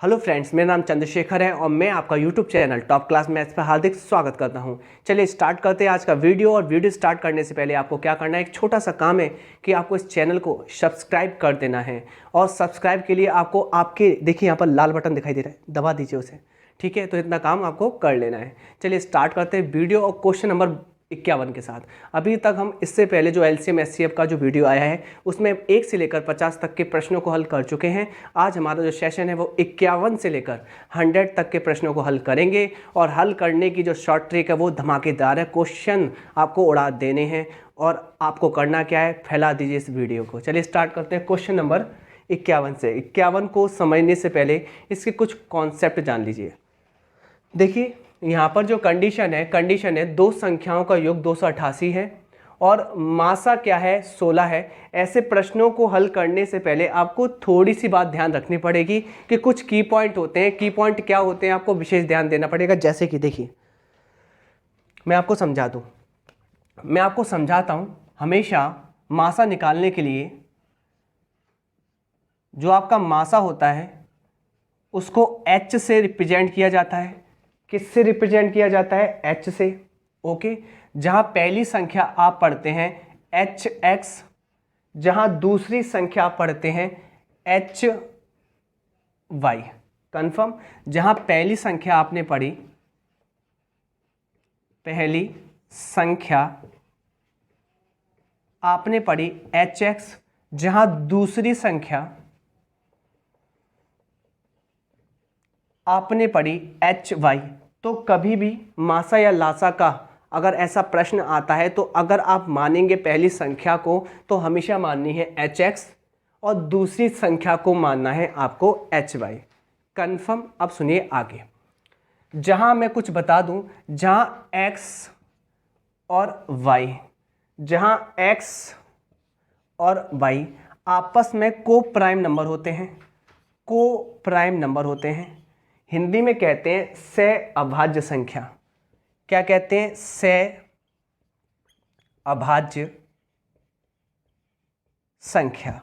Hello friends, मेरा नाम चंद्रशेखर है और मैं आपका YouTube channel top class maths पर हार्दिक स्वागत करता हूं। चलिए स्टार्ट करते हैं आज का वीडियो। और वीडियो स्टार्ट करने से पहले आपको क्या करना है, एक छोटा सा काम है कि आपको इस चैनल को सब्सक्राइब कर देना है। और सब्सक्राइब के लिए आपको आपके देखिए यहाँ पर लाल बटन दिखाई दे रहा है, दबा दीजिए उसे। ठीक है, तो इतना काम आपको कर लेना है। चलिए स्टार्ट करते हैं वीडियो और क्वेश्चन नंबर 51 के साथ। अभी तक हम इससे पहले जो एलसीएम एचसीएफ का जो वीडियो आया है उसमें 1 से लेकर 50 तक के प्रश्नों को हल कर चुके हैं। आज हमारा जो सेशन है वो 51 से लेकर 100 तक के प्रश्नों को हल करेंगे। और हल करने की जो शॉर्ट ट्रिक है वो धमाकेदार है, क्वेश्चन आपको उड़ा देने हैं। और आपको करना क्या है, फैला दीजिए इस वीडियो को। चलिए स्टार्ट करते हैं क्वेश्चन नंबर 51 से। 51 को समझने से पहले इसके कुछ कॉन्सेप्ट जान लीजिए। देखिए यहाँ पर जो कंडीशन है दो संख्याओं का योग 288 है और मासा क्या है, 16 है। ऐसे प्रश्नों को हल करने से पहले आपको थोड़ी सी बात ध्यान रखनी पड़ेगी कि कुछ की पॉइंट होते हैं। की पॉइंट क्या होते हैं आपको विशेष ध्यान देना पड़ेगा। जैसे कि देखिए मैं आपको समझा दूँ, मैं आपको समझाता हूँ। हमेशा मासा निकालने के लिए जो आपका मासा होता है उसको H से रिप्रेजेंट किया जाता है। किससे रिप्रेजेंट किया जाता है, H से। ओके, जहां पहली संख्या आप पढ़ते हैं HX, जहां दूसरी संख्या आप पढ़ते हैं HY। कंफर्म, जहां पहली संख्या आपने पढ़ी, पहली संख्या आपने पढ़ी HX, जहां दूसरी संख्या आपने पढ़ी HY। तो कभी भी मासा या लासा का अगर ऐसा प्रश्न आता है तो अगर आप मानेंगे पहली संख्या को तो हमेशा माननी है HX और दूसरी संख्या को मानना है आपको HY। कंफर्म। अब सुनिए आगे, जहां मैं कुछ बता दूं, जहां X और Y, जहां X और Y आपस में को प्राइम नंबर होते हैं, को प्राइम नंबर होते हैं। हिंदी में कहते हैं सहअभाज्य संख्या। क्या कहते हैं, सहअभाज्य संख्या।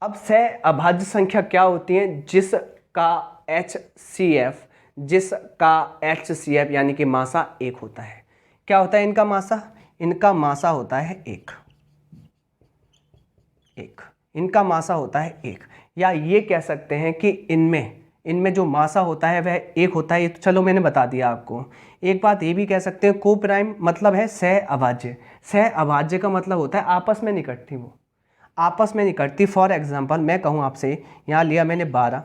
अब सहअभाज्य संख्या क्या होती है, जिसका HCF यानी कि मासा 1 होता है। क्या होता है इनका मासा, इनका मासा होता है 1। इनका मासा होता है 1, या ये कह सकते हैं कि इनमें जो मासा होता है वह 1 होता है। ये तो चलो मैंने बता दिया आपको। एक बात ये भी कह सकते हैं, को प्राइम मतलब है सहअभाज्य। सहअभाज्य का मतलब होता है आपस में निकटती, वो आपस में निकटती। फॉर एग्जांपल मैं कहूँ आपसे, यहाँ लिया मैंने 12,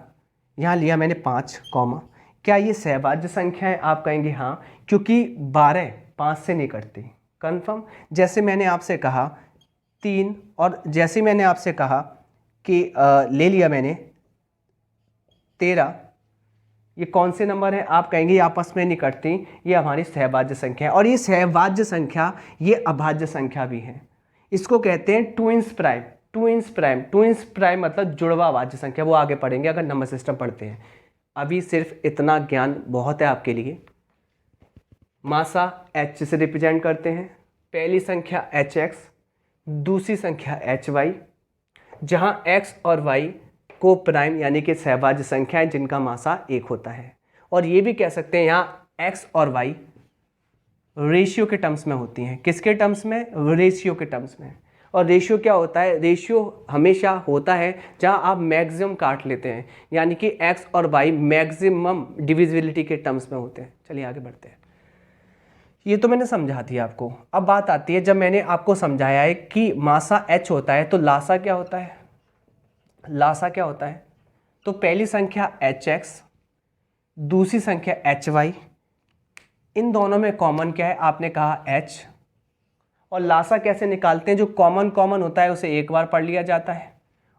यहाँ लिया मैंने 5 कॉमा, क्या ये सहअभाज्य संख्या है? आप कहेंगे हाँ, क्योंकि 12 5 से निकटती। कन्फर्म। जैसे मैंने आपसे कहा 3, और जैसे मैंने आपसे कहा कि ले लिया मैंने 13, ये कौन से नंबर है? आप कहेंगे ये आपस में निकटती, ये हमारी सहभाज्य संख्या है। और ये सहभाज्य संख्या ये अभाज्य संख्या भी है। इसको कहते हैं ट्विंस प्राइम। ट्विंस प्राइम मतलब जुड़वा अभाज्य संख्या, वो आगे पढ़ेंगे अगर नंबर सिस्टम पढ़ते हैं। अभी सिर्फ इतना ज्ञान बहुत है आपके लिए। मासा H से रिप्रेजेंट करते हैं, पहली संख्या HX, दूसरी संख्या HY, जहां X और Y को प्राइम यानी कि सहभाज्य संख्याएं जिनका मासा 1 होता है। और ये भी कह सकते हैं यहाँ X और Y रेशियो के टर्म्स में होती हैं। किसके टर्म्स में? रेशियो के टर्म्स में। और रेशियो क्या होता है? रेशियो हमेशा होता है जहां आप मैक्सिमम काट लेते हैं, यानी कि X और Y मैक्सिमम डिविजिबिलिटी के टर्म्स में होते हैं। चलिए आगे बढ़ते हैं। ये तो मैंने समझा दिया आपको। अब बात आती है, जब मैंने आपको समझाया है कि मासा H होता है तो लासा क्या होता है? लासा क्या होता है? तो पहली संख्या HX, दूसरी संख्या HY, इन दोनों में कॉमन क्या है? आपने कहा H। और लासा कैसे निकालते हैं? जो कॉमन होता है उसे एक बार पढ़ लिया जाता है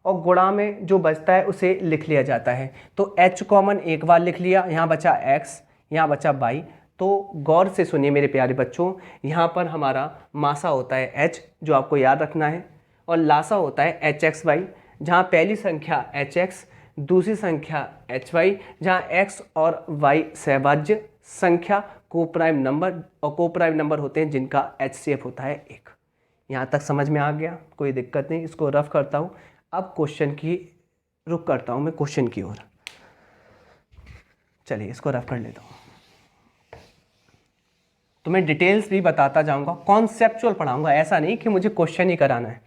और गुणा में जो बचता है उसे लिख लिया जाता है। तो H कॉमन एक बार लिख लिया, यहाँ बचा X, यहाँ बचा Y। तो गौर से सुनिए मेरे प्यारे बच्चों, यहाँ पर हमारा मासा होता है H, जो आपको याद रखना है, और लासा होता है HXY, जहाँ पहली संख्या HX, दूसरी संख्या HY, जहाँ X और Y सहभाज्य संख्या को प्राइम नंबर, और को प्राइम नंबर होते हैं जिनका HCF होता है 1। यहाँ तक समझ में आ गया? कोई दिक्कत नहीं, इसको रफ करता हूँ। अब क्वेश्चन की रुक करता हूँ मैं क्वेश्चन की ओर। चलिए इसको रफ कर लेता हूँ, तो मैं डिटेल्स भी बताता जाऊंगा, कॉन्सेप्चुअल पढ़ाऊंगा, ऐसा नहीं कि मुझे क्वेश्चन ही कराना है,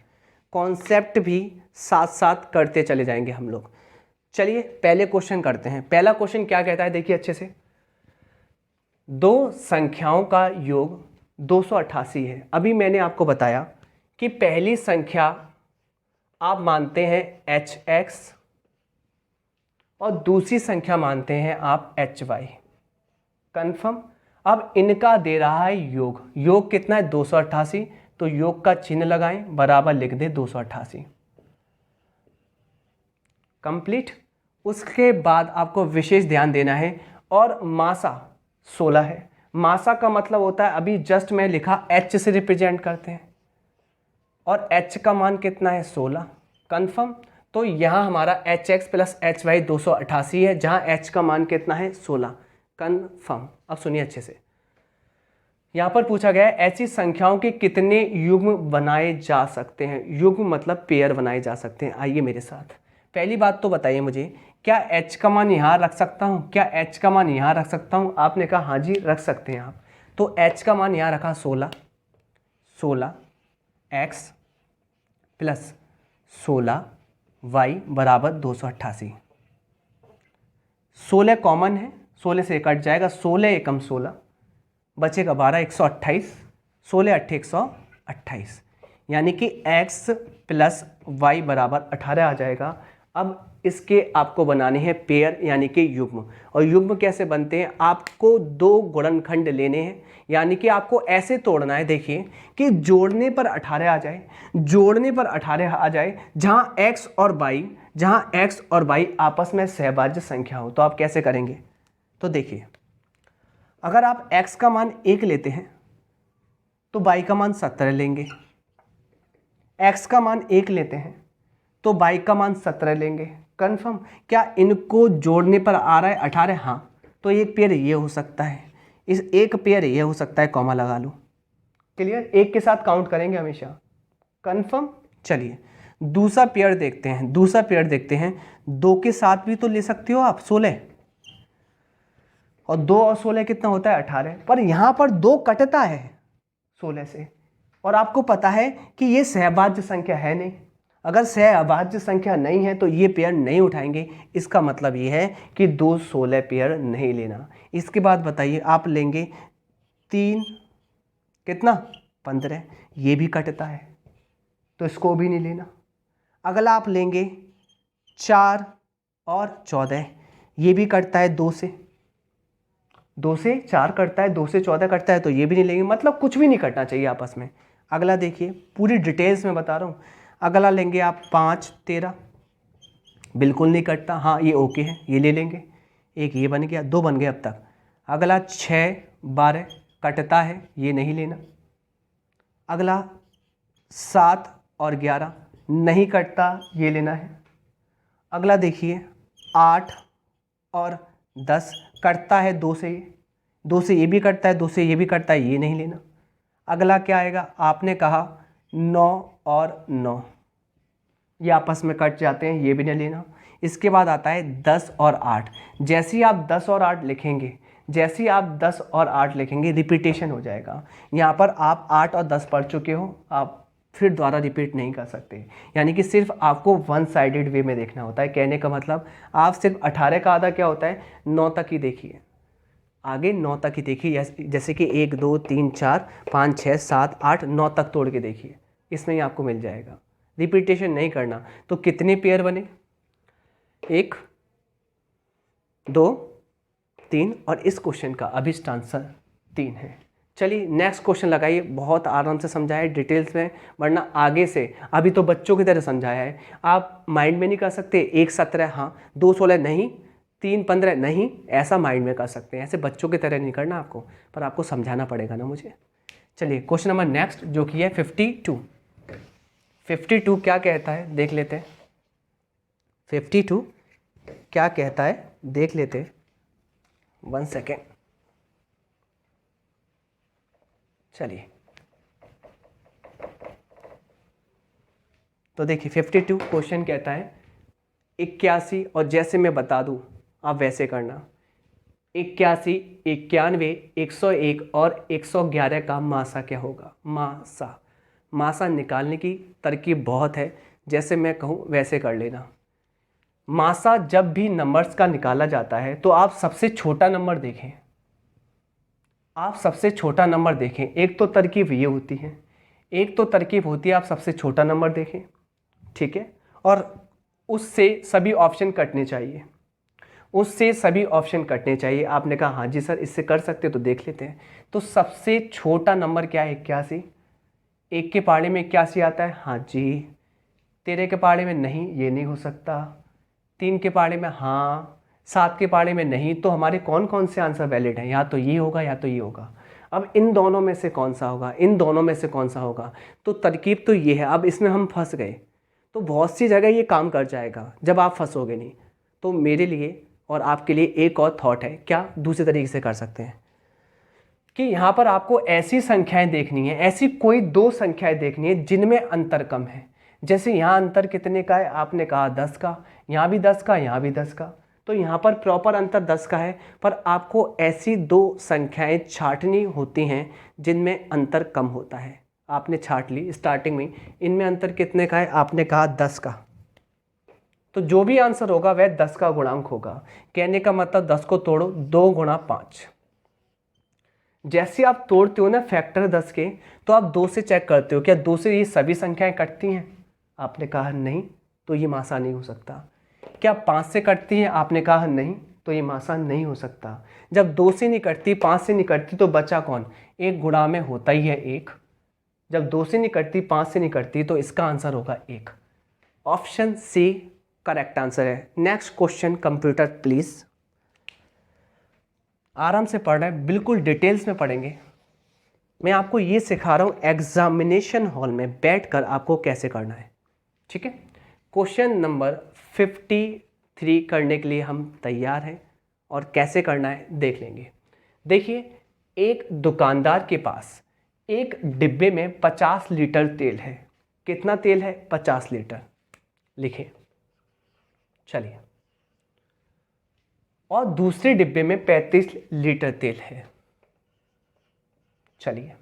कॉन्सेप्ट भी साथ साथ करते चले जाएंगे हम लोग। चलिए पहले क्वेश्चन करते हैं। पहला क्वेश्चन क्या कहता है, देखिए अच्छे से, दो संख्याओं का योग 288 है। अभी मैंने आपको बताया कि पहली संख्या आप मानते हैं hx और दूसरी संख्या मानते हैं आप hy। कंफर्म। अब इनका दे रहा है योग, योग कितना है 288, तो योग का चिन्ह लगाएं, बराबर लिख दें 288। कंप्लीट। उसके बाद आपको विशेष ध्यान देना है, और मासा 16 है। मासा का मतलब होता है, अभी जस्ट मैं लिखा h से रिप्रेजेंट करते हैं, और h का मान कितना है 16। कंफर्म। तो यहाँ हमारा hx प्लस hy 288 है, जहाँ h का मान कितना है 16। कंफर्म। अब सुनिए अच्छे से, यहाँ पर पूछा गया है ऐसी संख्याओं के कितने युग्म बनाए जा सकते हैं। युग्म मतलब पेयर बनाए जा सकते हैं। आइए मेरे साथ, पहली बात तो बताइए मुझे, क्या h का मान यहाँ रख सकता हूँ, क्या h का मान यहाँ रख सकता हूँ? आपने कहा हाँ जी रख सकते हैं आप। तो h का मान यहाँ रखा 16, 16 x प्लस 16 y बराबर 288। 16 कॉमन है, 16 से कट जाएगा, 16 एकम 16 बचेगा 12, 128, 16 अट्ठे 128, यानी कि x प्लस वाई बराबर 18 आ जाएगा। अब इसके आपको बनाने हैं पेयर यानी कि युग्म। और युग्म कैसे बनते हैं, आपको दो गुणनखंड लेने हैं, यानी कि आपको ऐसे तोड़ना है, देखिए कि जोड़ने पर 18 आ जाए, जोड़ने पर 18 आ जाए, जहाँ x और y आपस में सहभाज्य संख्या हो। तो आप कैसे करेंगे, तो देखिए अगर आप x का मान 1 लेते हैं तो y का मान 17 लेंगे, x का मान 1 लेते हैं तो y का मान 17 लेंगे। कंफर्म। क्या इनको जोड़ने पर आ रहा है 18? हाँ, तो एक पेयर ये हो सकता है, इस एक पेयर ये हो सकता है, कॉमा लगा लो। क्लियर, एक के साथ काउंट करेंगे हमेशा। कंफर्म। चलिए दूसरा पेयर देखते हैं, दूसरा पेयर देखते हैं। 2 के साथ भी तो ले सकते हो आप 16, और 2 और 16 कितना होता है 18, पर यहाँ पर 2 कटता है 16 से, और आपको पता है कि ये सहभाज्य संख्या है नहीं। अगर सहभाज्य संख्या नहीं है तो ये पेयर नहीं उठाएंगे, इसका मतलब ये है कि 2 16 पेयर नहीं लेना। इसके बाद बताइए, आप लेंगे 3 कितना 15, ये भी कटता है तो इसको भी नहीं लेना। अगला आप लेंगे 4 और 14, ये भी कटता है 2 से, 2 से 4 कटता है, 2 से 14 कटता है, तो ये भी नहीं लेंगे, मतलब कुछ भी नहीं कटना चाहिए आपस में। अगला देखिए, पूरी डिटेल्स में बता रहा हूँ। अगला लेंगे आप 5 13, बिल्कुल नहीं कटता, हाँ ये ओके है, ये ले लेंगे। एक ये बन गया, 2 बन गए अब तक। अगला 6 12 कटता है, ये नहीं लेना। अगला 7 और 11 नहीं कटता, ये लेना है। अगला देखिए 8 और 10 कटता है 2 से, 2 से ये भी कटता है, 2 से ये भी कटता है, ये नहीं लेना। अगला क्या आएगा, आपने कहा 9 और 9, ये आपस में कट जाते हैं, ये भी नहीं लेना। इसके बाद आता है 10 और 8। जैसे ही आप 10 और 8 लिखेंगे, जैसे ही आप 10 और 8 लिखेंगे, रिपीटेशन हो जाएगा। यहाँ पर आप 8 और 10 पढ़ चुके हो, आप फिर दोबारा रिपीट नहीं कर सकते। यानी कि सिर्फ आपको वन साइडेड वे में देखना होता है। कहने का मतलब आप सिर्फ 18 का आधा क्या होता है 9 तक ही देखिए, आगे 9 तक ही देखिए, जैसे कि 1 2 3 4 5 6 7 8 9 तक तोड़ के देखिए, इसमें ही आपको मिल जाएगा। रिपीटेशन नहीं करना। तो कितने पेयर बने, 1 2 3, और इस क्वेश्चन का अभिष्ट आंसर 3 है। चलिए नेक्स्ट क्वेश्चन लगाइए, बहुत आराम से समझाया है डिटेल्स में, वरना आगे से अभी तो बच्चों की तरह समझाया है, आप माइंड में नहीं कर सकते। 1 17 हाँ, 2 16 नहीं, 3 15 नहीं, ऐसा माइंड में कर सकते हैं, ऐसे बच्चों की तरह नहीं करना आपको, पर आपको समझाना पड़ेगा ना मुझे। चलिए क्वेश्चन नंबर नेक्स्ट जो कि है 52। 52 क्या कहता है देख लेते हैं। 52 क्या कहता है देख लेते हैं, 1 सेकेंड। चलिए तो देखिए 52 क्वेश्चन कहता है 81 और जैसे मैं बता दूं आप वैसे करना। 81, 91, 101 और 111 का मासा क्या होगा? मासा। मासा निकालने की तरकीब बहुत है, जैसे मैं कहूँ वैसे कर लेना। मासा जब भी नंबर्स का निकाला जाता है तो आप सबसे छोटा नंबर देखें, आप सबसे छोटा नंबर देखें। एक तो तरकीब ये होती है, एक तो तरकीब होती है आप सबसे छोटा नंबर देखें, ठीक है, और उससे सभी ऑप्शन कटने चाहिए, उससे सभी ऑप्शन कटने चाहिए। आपने कहा हाँ जी सर इससे कर सकते हो, तो देख लेते हैं। तो सबसे छोटा नंबर क्या है? 81। एक के पहाड़े में 81 आता है, हाँ जी। तेरह के पहाड़े में नहीं, ये नहीं हो सकता। तीन के पहाड़े में हाँ, सात के पहाड़े में नहीं। तो हमारे कौन कौन से आंसर वैलिड हैं? या तो ये होगा या तो ये होगा। अब इन दोनों में से कौन सा होगा? इन दोनों में से कौन सा होगा? तो तरकीब तो ये है। अब इसमें हम फंस गए तो बहुत सी जगह ये काम कर जाएगा जब आप फंसोगे नहीं। तो मेरे लिए और आपके लिए एक और थॉट है, क्या दूसरे तरीके से कर सकते हैं कि यहाँ पर आपको ऐसी संख्याएं देखनी है, ऐसी कोई दो संख्याएं देखनी है जिनमें अंतर कम है। जैसे यहाँ अंतर कितने का है? आपने कहा 10 का, यहाँ भी 10 का, यहाँ भी 10 का। तो यहाँ पर प्रॉपर अंतर 10 का है, पर आपको ऐसी दो संख्याएं छांटनी होती हैं जिनमें अंतर कम होता है। आपने छांट ली स्टार्टिंग में, इनमें अंतर कितने का है? आपने कहा 10 का। तो जो भी आंसर होगा वह 10 का गुणांक होगा। कहने का मतलब 10 को तोड़ो, 2 गुणा 5। जैसे आप तोड़ते हो ना फैक्टर 10 के, तो आप 2 से चेक करते हो क्या 2 से ये सभी संख्याएं कटती हैं? आपने कहा नहीं, तो ये मासा नहीं हो सकता। क्या 5 से कटती हैं? आपने कहा नहीं, तो ये मासा नहीं हो सकता। जब 2 से नहीं कटती, 5 से नहीं कटती, तो बचा कौन? एक गुणा में होता ही है एक। जब 2 से नहीं कटती, 5 से नहीं कटती, तो इसका आंसर होगा 1। ऑप्शन सी करेक्ट आंसर है। Next question computer please. आराम से पढ़ रहे हैं, बिल्कुल डिटेल्स में पढ़ेंगे। मैं आपको ये सिखा रहा हूँ एग्जामिनेशन हॉल में बैठकर आपको कैसे करना है, ठीक है। क्वेश्चन नंबर 53 करने के लिए हम तैयार हैं, और कैसे करना है देख लेंगे। देखिए, एक दुकानदार के पास एक डिब्बे में 50 लीटर तेल है। कितना तेल है? 50 लीटर। लिखिए, चलिए। और दूसरे डिब्बे में 35 लीटर तेल है। चलिए,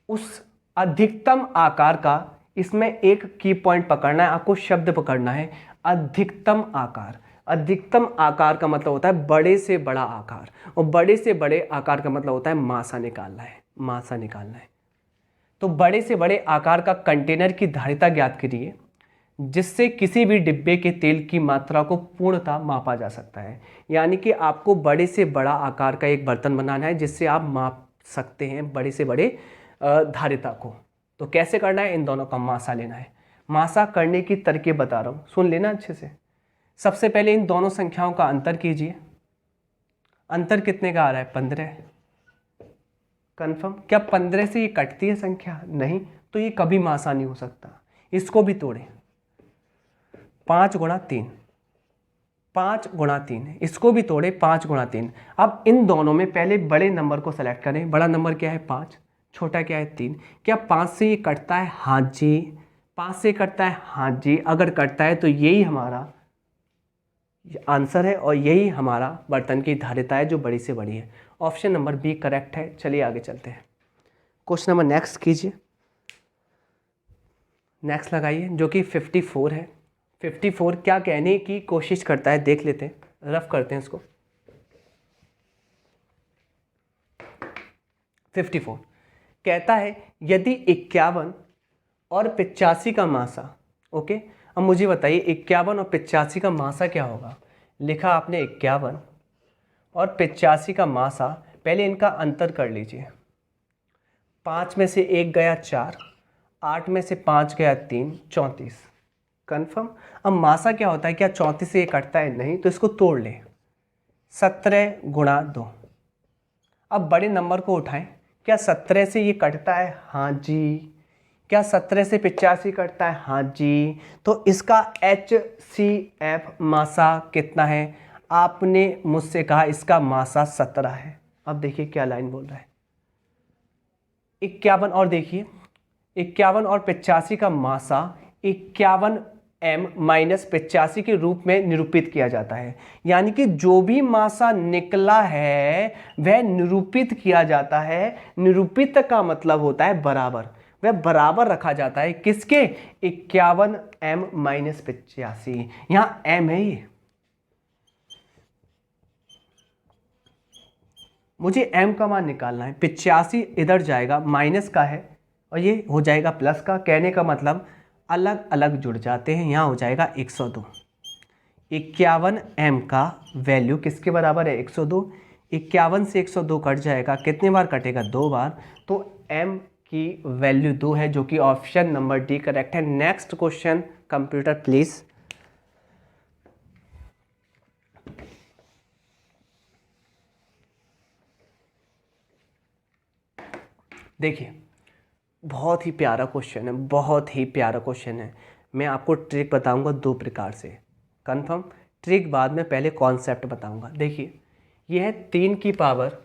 उस अधिकतम आकार का, इसमें एक की पॉइंट पकड़ना है आपको, शब्द पकड़ना है अधिकतम आकार। अधिकतम आकार का मतलब होता है बड़े से बड़ा आकार, और बड़े से बड़े आकार का मतलब होता है मासा निकालना है, मासा निकालना है। तो बड़े से बड़े आकार का कंटेनर की धारिता ज्ञात करिए, जिससे किसी भी डिब्बे के तेल की मात्रा को पूर्णतः मापा जा सकता है। यानी कि आपको बड़े से बड़ा आकार का एक बर्तन बनाना है जिससे आप माप सकते हैं बड़े से बड़े धारिता को। तो कैसे करना है? इन दोनों का मासा लेना है। मासा करने की तरकीब बता रहा हूँ, सुन लेना अच्छे से। सबसे पहले इन दोनों संख्याओं का अंतर कीजिए। अंतर कितने का आ रहा है? 15। कन्फर्म? क्या 15 से ये कटती है संख्या? नहीं, तो ये कभी मासा नहीं हो सकता। इसको भी तोड़ें, 5 गुणा 3, 5 गुणा 3, इसको भी तोड़े 5 गुणा 3। अब इन दोनों में पहले बड़े नंबर को सेलेक्ट करें। बड़ा नंबर क्या है? 5। छोटा क्या है? 3। क्या 5 से ये कटता है? हाँ जी। 5 से कटता है? हाँ जी। अगर कटता है तो यही हमारा आंसर है, और यही हमारा बर्तन की धारिता है जो बड़ी से बड़ी है। ऑप्शन नंबर बी करेक्ट है। चलिए आगे चलते हैं। क्वेश्चन नंबर नेक्स्ट कीजिए, नेक्स्ट लगाइए, जो कि 54 है। 54 क्या कहने की कोशिश करता है देख लेते हैं, रफ करते हैं इसको। 54 कहता है यदि 51 और 85 का मासा, ओके। अब मुझे बताइए 51 और 85 का मासा क्या होगा? लिखा आपने 51 और 85 का मासा, पहले इनका अंतर कर लीजिए। 5 में से 1 गया 4, 8 में से 5 गया 3, 34। कन्फर्म? अब मासा क्या होता है? क्या 34 से ये कटता है? नहीं, तो इसको तोड़ लें, 17 गुणा 2। अब बड़े नंबर को उठाएं। क्या 17 से ये कटता है? हाँ जी। क्या 17 से 85 कटता है? हाँ जी। तो इसका HCF मासा कितना है? आपने मुझसे कहा इसका मासा 17 है। अब देखिए क्या लाइन बोल रहा है, 51 और देखिए 51 और 85 का मासा 51 m माइनस 85 के रूप में निरूपित किया जाता है। यानी कि जो भी मासा निकला है वह निरूपित किया जाता है। निरूपित का मतलब होता है बराबर, वह बराबर रखा जाता है किसके? 51 m माइनस 85। यहाँ m है, ये मुझे m का मान निकालना है। 85 इधर जाएगा, माइनस का है, और ये हो जाएगा प्लस का। कहने का मतलब अलग अलग जुड़ जाते हैं। यहाँ हो जाएगा 102। 51 m का वैल्यू किसके बराबर है? 102। 51 से 102 कट जाएगा, कितने बार कटेगा? 2 बार। तो m की वैल्यू 2 है, जो कि ऑप्शन नंबर डी करेक्ट है। Next question computer please. देखिए, बहुत ही प्यारा क्वेश्चन है, बहुत ही प्यारा क्वेश्चन है। मैं आपको ट्रिक बताऊंगा 2 प्रकार से। कंफर्म? ट्रिक बाद में, पहले कॉन्सेप्ट बताऊंगा। देखिए, यह है 3 की पावर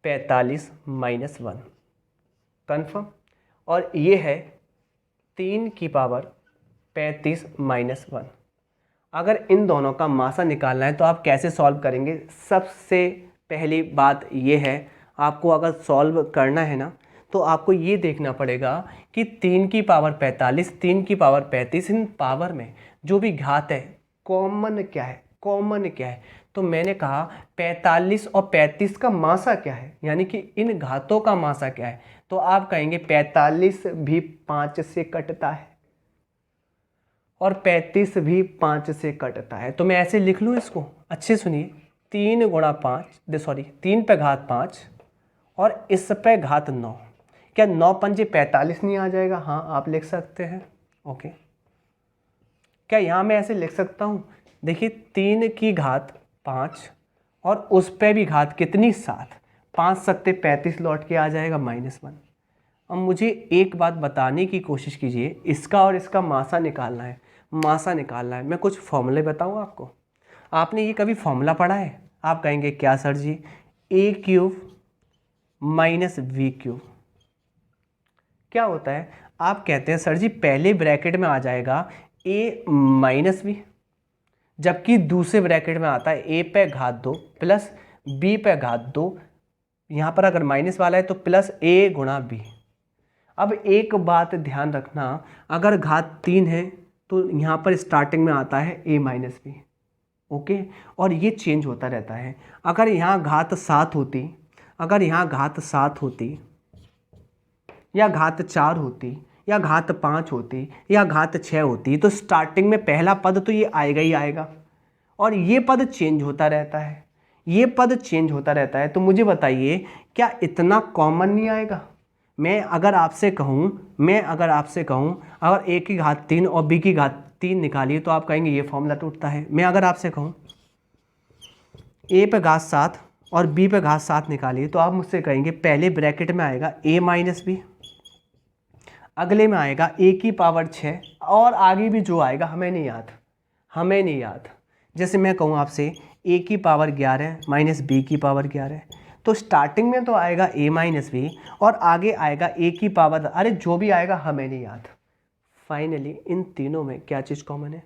45 माइनस 1। कंफर्म? और ये है 3 की पावर 35 माइनस 1। अगर इन दोनों का मासा निकालना है तो आप कैसे सॉल्व करेंगे? सबसे पहली बात ये है, आपको अगर सॉल्व करना है ना, तो आपको ये देखना पड़ेगा कि 3 की पावर 45, 3 की पावर 35, इन पावर में जो भी घात है कॉमन क्या है? कॉमन क्या है? तो मैंने कहा 45 और 35 का मासा क्या है, यानी कि इन घातों का मासा क्या है। तो आप कहेंगे 45 भी 5 से कटता है और 35 भी 5 से कटता है। तो मैं ऐसे लिख लूँ इसको, अच्छे सुनिए। 3 गुणा 5, सॉरी 3 पे घात 5 और इस पे घात 9। क्या 9 पंजे 45 नहीं आ जाएगा? हाँ, आप लिख सकते हैं। ओके, क्या यहाँ मैं ऐसे लिख सकता हूँ? देखिए, 3 की घात 5 और उस पे भी घात कितनी? 7। 5 सत्ते 35 लौट के आ जाएगा -1। अब मुझे एक बात बताने की कोशिश कीजिए, इसका और इसका मासा निकालना है। मासा निकालना है, मैं कुछ फॉर्मूले बताऊँ आपको। आपने ये कभी फॉर्मूला पढ़ा है? आप कहेंगे क्या सर जी? a³ माइनस v³ क्या होता है? आप कहते हैं सर जी पहले ब्रैकेट में आ जाएगा a माइनस v, जबकि दूसरे ब्रैकेट में आता है a पे घात 2 प्लस b पे घात 2। यहाँ पर अगर माइनस वाला है तो प्लस a गुणा b। अब एक बात ध्यान रखना, अगर घात 3 है तो यहाँ पर स्टार्टिंग में आता है a माइनस बी। ओके, और ये चेंज होता रहता है। अगर यहाँ घात 7 होती, अगर यहाँ घात 7 होती या घात 4 होती या घात 5 होती या घात 6 होती, तो स्टार्टिंग में पहला पद तो ये आएगा ही आएगा, और ये पद चेंज होता रहता है, ये पद चेंज होता रहता है। तो मुझे बताइए, क्या इतना कॉमन नहीं आएगा? मैं अगर आपसे कहूँ अगर a की घात 3 और b की घात 3 निकालिए, तो आप कहेंगे ये फॉर्मूला टूटता है। मैं अगर आपसे कहूँ a पे घात 7 और b पे घात 7 निकालिए, तो आप मुझसे कहेंगे पहले ब्रैकेट में आएगा a माइनस बी, अगले में आएगा a की पावर 6, और आगे भी जो आएगा हमें नहीं याद। जैसे मैं कहूँ आपसे a की पावर 11 माइनस b की पावर 11, तो स्टार्टिंग में तो आएगा a माइनस बी और आगे आएगा a की पावर, अरे जो भी आएगा हमें नहीं याद। फाइनली इन तीनों में क्या चीज़ कॉमन है?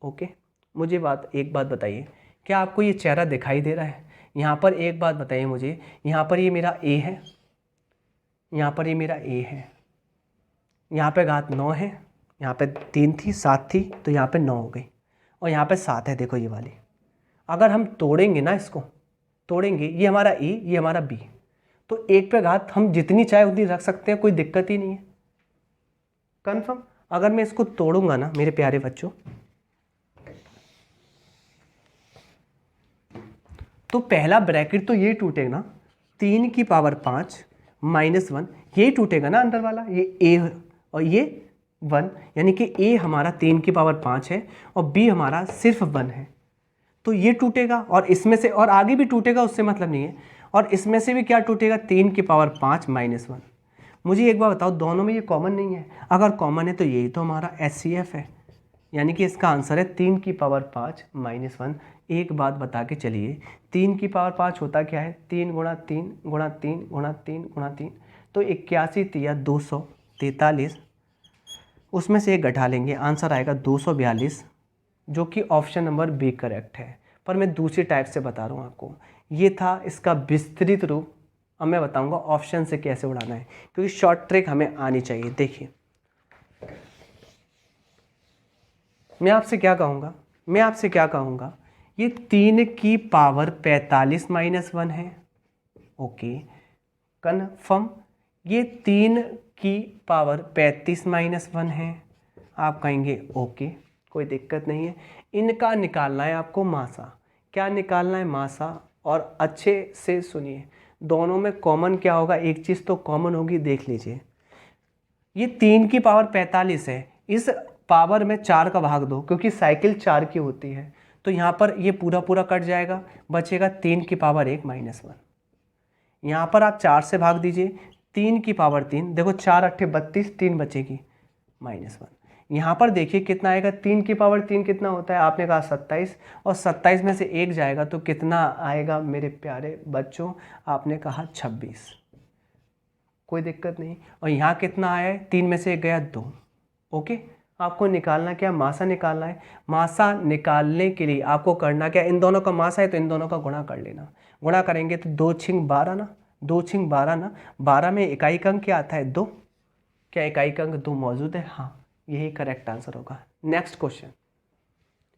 ओके, मुझे एक बात बताइए, क्या आपको ये चेहरा दिखाई दे रहा है? यहाँ पर एक बात बताइए मुझे, यहाँ पर ये मेरा a है, यहाँ पर ये मेरा a है, यहाँ पे घात 9 है, यहाँ पे 3 थी 7 थी, तो यहाँ पे 9 हो गई, और यहाँ पे 7 है, देखो ये वाली। अगर हम तोड़ेंगे ना, इसको तोड़ेंगे, ये हमारा a, ये हमारा b, तो एक पे घात हम जितनी चाहे उतनी रख सकते हैं, कोई दिक्कत ही नहीं है। कंफर्म? अगर मैं इसको तोड़ूंगा ना मेरे प्यारे बच्चों, तो पहला ब्रैकेट तो ये टूटेगा ना, 3 की पावर 5 माइनस 1, ये टूटेगा ना अंदर वाला, ये a और ये 1, यानी कि a हमारा 3 की पावर 5 है और b हमारा सिर्फ 1 है, तो ये टूटेगा, और इसमें से और आगे भी टूटेगा, उससे मतलब नहीं है। और इसमें से भी क्या टूटेगा? 3 की पावर 5 माइनस 1। मुझे एक बार बताओ, दोनों में ये कॉमन नहीं है? अगर कॉमन है तो यही तो हमारा HCF है, यानी कि इसका आंसर है 3 की पावर 5 माइनस 1। एक बात बता के चलिए, 3 की पावर 5 होता क्या है? 3 गुणा 3 गुणा 3 गुणा 3 गुणा 3, तो 81 तिया 200, 43, उसमें से एक घटा लेंगे, आंसर आएगा 242, जो कि ऑप्शन नंबर बी करेक्ट है। पर मैं दूसरी टाइप से बता रहा हूँ आपको। ये था इसका विस्तृत रूप। अब मैं बताऊँगा ऑप्शन से कैसे उड़ाना है, क्योंकि शॉर्ट ट्रिक हमें आनी चाहिए। देखिए मैं आपसे क्या कहूँगा, ये 3 की पावर 45 माइनस 1 है, ओके कन्फर्म। ये 3 की पावर 35 माइनस 1 है, आप कहेंगे ओके कोई दिक्कत नहीं है। इनका निकालना है आपको मासा। क्या निकालना है? मासा। और अच्छे से सुनिए, दोनों में कॉमन क्या होगा? एक चीज़ तो कॉमन होगी, देख लीजिए। ये 3 की पावर 45 है, इस पावर में 4 का भाग दो, क्योंकि साइकिल 4 की होती है, तो यहाँ पर ये पूरा पूरा कट जाएगा, बचेगा 3 की पावर 1 माइनस 1। यहाँ पर आप 4 से भाग दीजिए, 3 की पावर 3, देखो 4 अट्ठे 32, 3 बचेगी माइनस 1। यहाँ पर देखिए कितना आएगा, 3 की पावर 3 कितना होता है? आपने कहा 27, और 27 में से 1 जाएगा तो कितना आएगा मेरे प्यारे बच्चों? आपने कहा 26, कोई दिक्कत नहीं। और यहाँ कितना आया है? 3 में से 1 गया 2, ओके। आपको निकालना क्या? मासा निकालना है। मासा निकालने के लिए आपको करना क्या? इन दोनों का मासा है तो इन दोनों का गुणा कर लेना। गुणा करेंगे तो 2 छिंग 12 ना, 2 छिंग 12 ना, 12 में इकाई अंक क्या आता है? 2। क्या इकाई अंक 2 मौजूद है? हाँ, यही करेक्ट आंसर होगा। नेक्स्ट क्वेश्चन,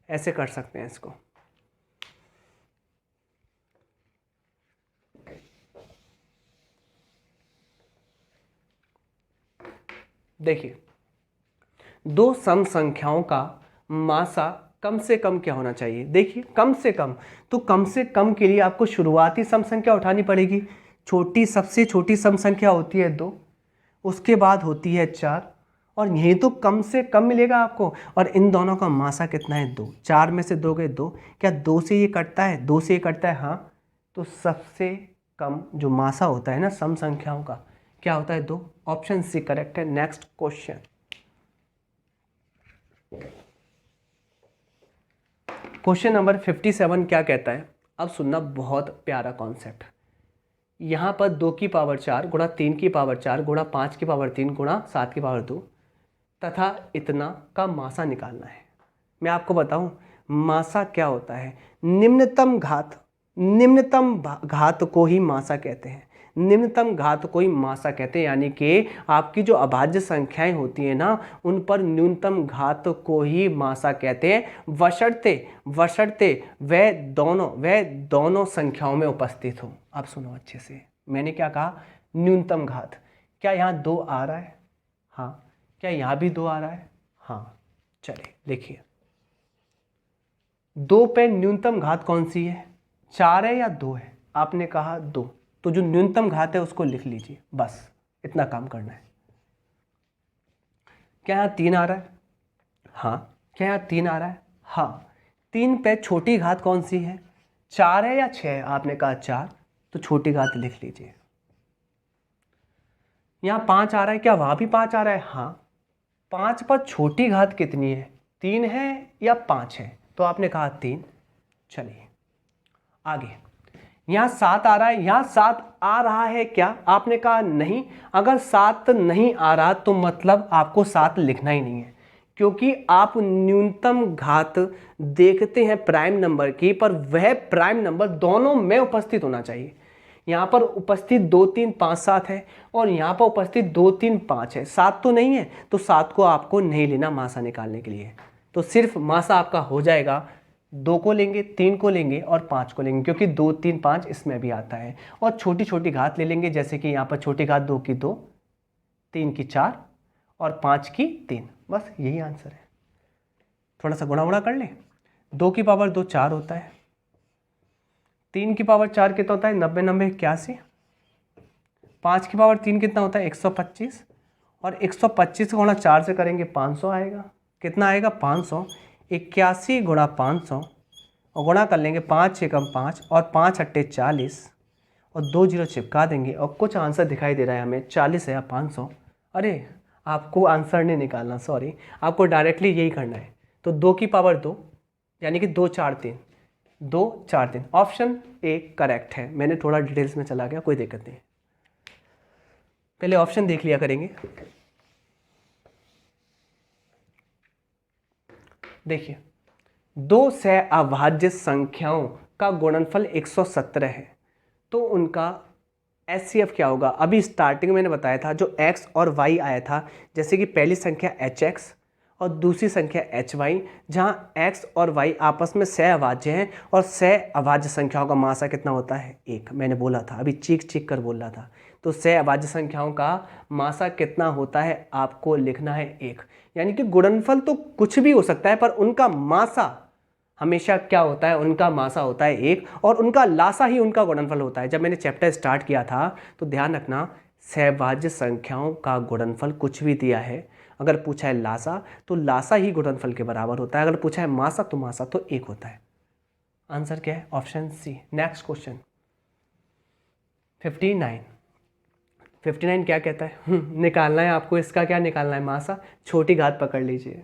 ऐसे कर सकते हैं इसको। देखिए, दो सम संख्याओं का मासा कम से कम क्या होना चाहिए? देखिए कम से कम, तो कम से कम के लिए आपको शुरुआती सम संख्या उठानी पड़ेगी। सबसे छोटी सम संख्या होती है 2, उसके बाद होती है 4, और यही तो कम से कम मिलेगा आपको। और इन दोनों का मासा कितना है? 2। 4 में से 2 गए 2, क्या 2 से ये कटता है? 2 से ये कटता है, हाँ। तो सबसे कम जो मासा होता है ना सम संख्याओं का, क्या होता है? 2। ऑप्शन सी करेक्ट है। नेक्स्ट क्वेश्चन, क्वेश्चन नंबर 57 क्या कहता है? अब सुनना, बहुत प्यारा कॉन्सेप्ट। यहाँ पर 2 की पावर 4 गुणा 3 की पावर 4 गुणा 5 की पावर 3 गुणा 7 की पावर 2 तथा इतना का मासा निकालना है। मैं आपको बताऊं मासा क्या होता है? निम्नतम घात को ही मासा कहते हैं। निम्नतम घात को ही मासा कहते हैं, यानी कि आपकी जो अभाज्य संख्याएं होती हैं ना, उन पर न्यूनतम घात को ही मासा कहते हैं, बशर्ते वह दोनों संख्याओं में उपस्थित हो। अब सुनो अच्छे से, मैंने क्या कहा? न्यूनतम घात। क्या यहाँ 2 आ रहा है? हाँ। क्या यहाँ भी 2 आ रहा है? हाँ। चलिए देखिए, 2 पे न्यूनतम घात कौन सी है? 4 है या 2 है? आपने कहा 2, तो जो न्यूनतम घात है उसको लिख लीजिए, बस इतना काम करना है। क्या यहाँ 3 आ रहा है? हाँ। क्या यहाँ 3 आ रहा है? हाँ। 3 पे छोटी घात कौन सी है? 4 है या 6 है? आपने कहा 4, तो छोटी घात लिख लीजिए। यहाँ 5 आ रहा है, क्या वहाँ भी 5 आ रहा है? हाँ। 5 पर छोटी घात कितनी है? 3 है या 5 है? तो आपने कहा 3। चलिए आगे, यहाँ 7 आ रहा है, यहाँ 7 आ रहा है क्या? आपने कहा नहीं। अगर 7 नहीं आ रहा तो मतलब आपको 7 लिखना ही नहीं है, क्योंकि आप न्यूनतम घात देखते हैं प्राइम नंबर की, पर वह प्राइम नंबर दोनों में उपस्थित होना चाहिए। यहाँ पर उपस्थित 2 3 5 7 है, और यहाँ पर उपस्थित 2 3 5 है, 7 तो नहीं है, तो 7 को आपको नहीं लेना मासा निकालने के लिए। तो सिर्फ मासा आपका हो जाएगा 2 को लेंगे, 3 को लेंगे और 5 को लेंगे, क्योंकि 2 3 5 इसमें भी आता है। और छोटी छोटी घात ले लेंगे, जैसे कि यहाँ पर छोटी घात 2 की 2, 3 की 4 और 5 की 3। बस यही आंसर है। थोड़ा सा गुणा वुणा कर ले। 2 की पावर 2 4 होता है, 3 की पावर 4 कितना होता है? 90 90 81। 5 की पावर 3 कितना होता है? 125। और 125 गुणा 4 से करेंगे 500 आएगा। कितना आएगा? 500। 81 गुणा 500 और गुणा कर लेंगे 5 6 कम 5 और 5 अट्ठे 40 और 2 जीरो चिपका देंगे, और कुछ आंसर दिखाई दे रहा है हमें 40 है या 500। अरे आपको आंसर नहीं निकालना, सॉरी, आपको डायरेक्टली यही करना है। तो 2 की पावर 2 यानी कि 2 4 3, 2 4 3, ऑप्शन ए करेक्ट है। मैंने थोड़ा डिटेल्स में चला गया, कोई दिक्कत नहीं, पहले ऑप्शन देख लिया करेंगे। देखिए, दो सहअभाज्य संख्याओं का गुणनफल 117 है, तो उनका HCF क्या होगा? अभी स्टार्टिंग में मैंने बताया था जो x और y आया था, जैसे कि पहली संख्या hx और दूसरी संख्या hy, जहाँ x और y आपस में सहअभाज्य हैं और सहअभाज्य संख्याओं का मासा कितना होता है? 1। मैंने बोला था, अभी चीख चीख कर बोल रहा था। तो सहअभाज्य संख्याओं का मासा कितना होता है? आपको लिखना है 1। यानी कि गुणनफल तो कुछ भी हो सकता है, पर उनका मासा हमेशा क्या होता है? उनका मासा होता है 1, और उनका लासा ही उनका गुणनफल होता है। जब मैंने चैप्टर स्टार्ट किया था तो ध्यान रखना, सहभाज्य संख्याओं का गुणनफल कुछ भी दिया है, अगर पूछा है लासा तो लासा ही गुणनफल के बराबर होता है, अगर पूछा है मासा तो मासा तो 1 होता है। आंसर क्या है? Option C. नेक्स्ट क्वेश्चन 59 क्या कहता है? निकालना है आपको, इसका क्या निकालना है? मासा। छोटी घात पकड़ लीजिए,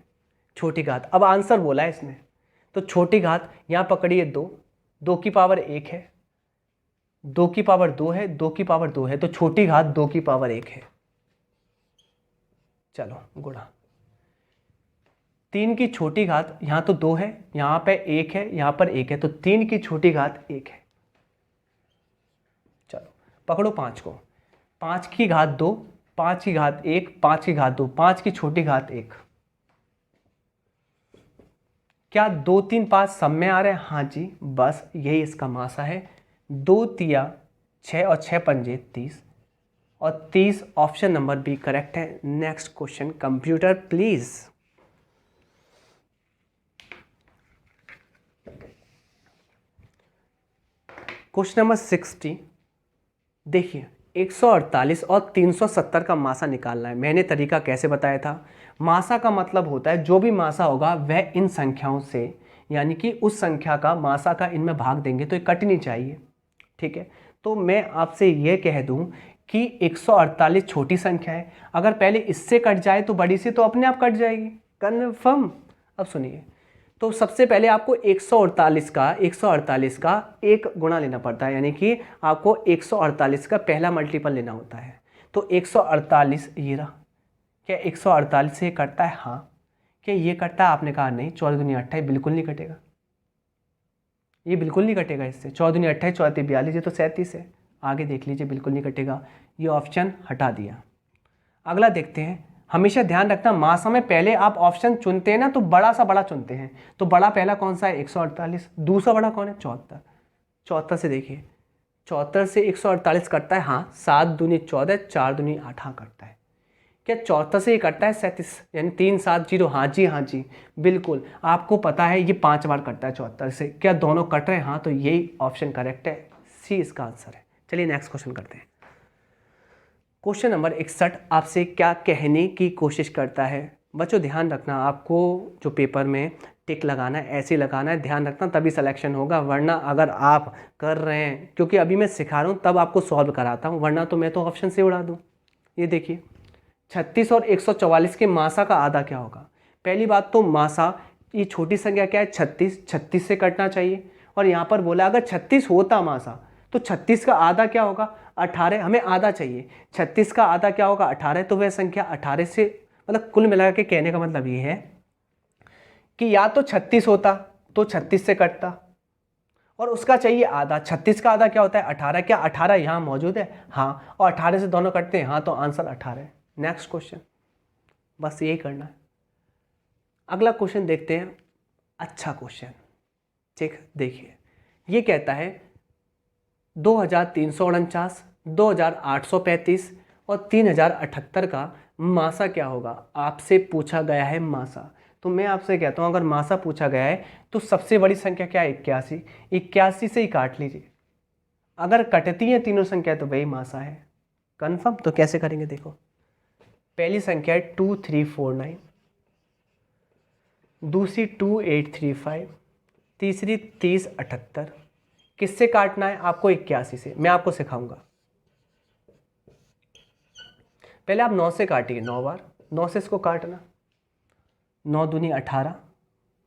छोटी घात। अब आंसर बोला है इसने, तो छोटी घात यहाँ पकड़िए 2, 2 की पावर 1 है, 2 की पावर 2 है, 2 की पावर 2 है, तो छोटी घात 2 की पावर 1 है। चलो गुणा 3 की छोटी घात, यहाँ तो 2 है, यहाँ पे 1 है, यहाँ पर 1 है, तो 3 की छोटी घात 1 है। चलो पकड़ो 5 को, 5 की घात 2, 5 की घात 1, 5 की घात 2, 5 की छोटी घात 1। क्या 2, 3, 5 सब में आ रहे हैं? हाँ जी, बस यही इसका मासा है। 2 तिया 6 और 6 पंजे 30, और 30 ऑप्शन नंबर बी करेक्ट है। Next question computer please. Question number 60। देखिए 148 और 370 का मासा निकालना है। मैंने तरीका कैसे बताया था? मासा का मतलब होता है जो भी मासा होगा वह इन संख्याओं से, यानी कि उस संख्या का मासा का इनमें भाग देंगे तो ये कटनी चाहिए, ठीक है। तो मैं आपसे ये कह दूं कि 148 छोटी संख्या है, अगर पहले इससे कट जाए तो बड़ी से तो अपने आप कट जाएगी, कन्फर्म। अब सुनिए, तो सबसे पहले आपको 148 का एक गुणा लेना पड़ता है, यानी कि आपको 148 का पहला मल्टीपल लेना होता है। तो 148 ये रहा। क्या 148 से कटता है? हाँ। क्या ये कटता है? आपने कहा नहीं। 14 दूनी 28, बिल्कुल नहीं कटेगा, ये बिल्कुल नहीं कटेगा इससे। 14 दूनी 28, 14 42, ये तो 37 है। आगे देख लीजिए, बिल्कुल नहीं कटेगा, ये ऑप्शन हटा दिया। अगला देखते हैं। हमेशा ध्यान रखना, मासा में पहले आप ऑप्शन चुनते हैं ना तो बड़ा सा बड़ा चुनते हैं। तो बड़ा पहला कौन सा है? 148। दूसरा बड़ा कौन है? 74। 74 से देखिए, 74 से 148 कटता है? हाँ। 7 दूनी 14, 4 दूनी 8, हाँ कटता है। क्या 74 से ये कटता है? 37, यानी 3 7 0। हाँ जी, हाँ जी, बिल्कुल आपको पता है ये 5 बार कटता है 74 से। क्या दोनों कट रहे हैं? हाँ, तो यही ऑप्शन करेक्ट है, सी इसका आंसर है। चलिए नेक्स्ट क्वेश्चन करते हैं। क्वेश्चन नंबर 61 आपसे क्या कहने की कोशिश करता है? बच्चों ध्यान रखना, आपको जो पेपर में टिक लगाना है ऐसे लगाना है, ध्यान रखना तभी सिलेक्शन होगा, वरना अगर आप कर रहे हैं, क्योंकि अभी मैं सिखा रहा हूँ तब आपको सॉल्व कराता हूँ, वरना तो मैं तो ऑप्शन से उड़ा दूँ। ये देखिए 36 और 144 के मासा का आधा क्या होगा? पहली बात तो मासा, ये छोटी संख्या क्या है? 36, 36 से कटना चाहिए, और यहाँ पर बोला अगर 36 होता मासा तो 36 का आधा क्या होगा? 18। हमें आधा चाहिए, 36 का आधा क्या होगा? 18। तो वह संख्या 18 से, मतलब कुल मिला के कहने का मतलब ये है कि या तो 36 होता तो 36 से कटता, और उसका चाहिए आधा। 36 का आधा क्या होता है? 18। क्या 18 यहाँ मौजूद है? हाँ, और 18 से दोनों कटते हैं? हाँ, तो आंसर 18 है। नेक्स्ट क्वेश्चन, बस यही करना है। अगला क्वेश्चन देखते हैं, अच्छा क्वेश्चन, ठीक। देखिए ये कहता है 2349, 2835 और 3078 का मासा क्या होगा? आपसे पूछा गया है मासा। तो मैं आपसे कहता हूँ अगर मासा पूछा गया है तो सबसे बड़ी संख्या क्या है? 81। 81 से ही काट लीजिए, अगर कटती है तीनों संख्या तो वही मासा है, कन्फर्म। तो कैसे करेंगे देखो, पहली संख्या है 2349, दूसरी 2835, तीसरी 3078। किससे काटना है आपको? 81 से। मैं आपको सिखाऊंगा। पहले आप 9 से काटिए, 9 बार 9 से इसको काटना। 9 दूनी 18,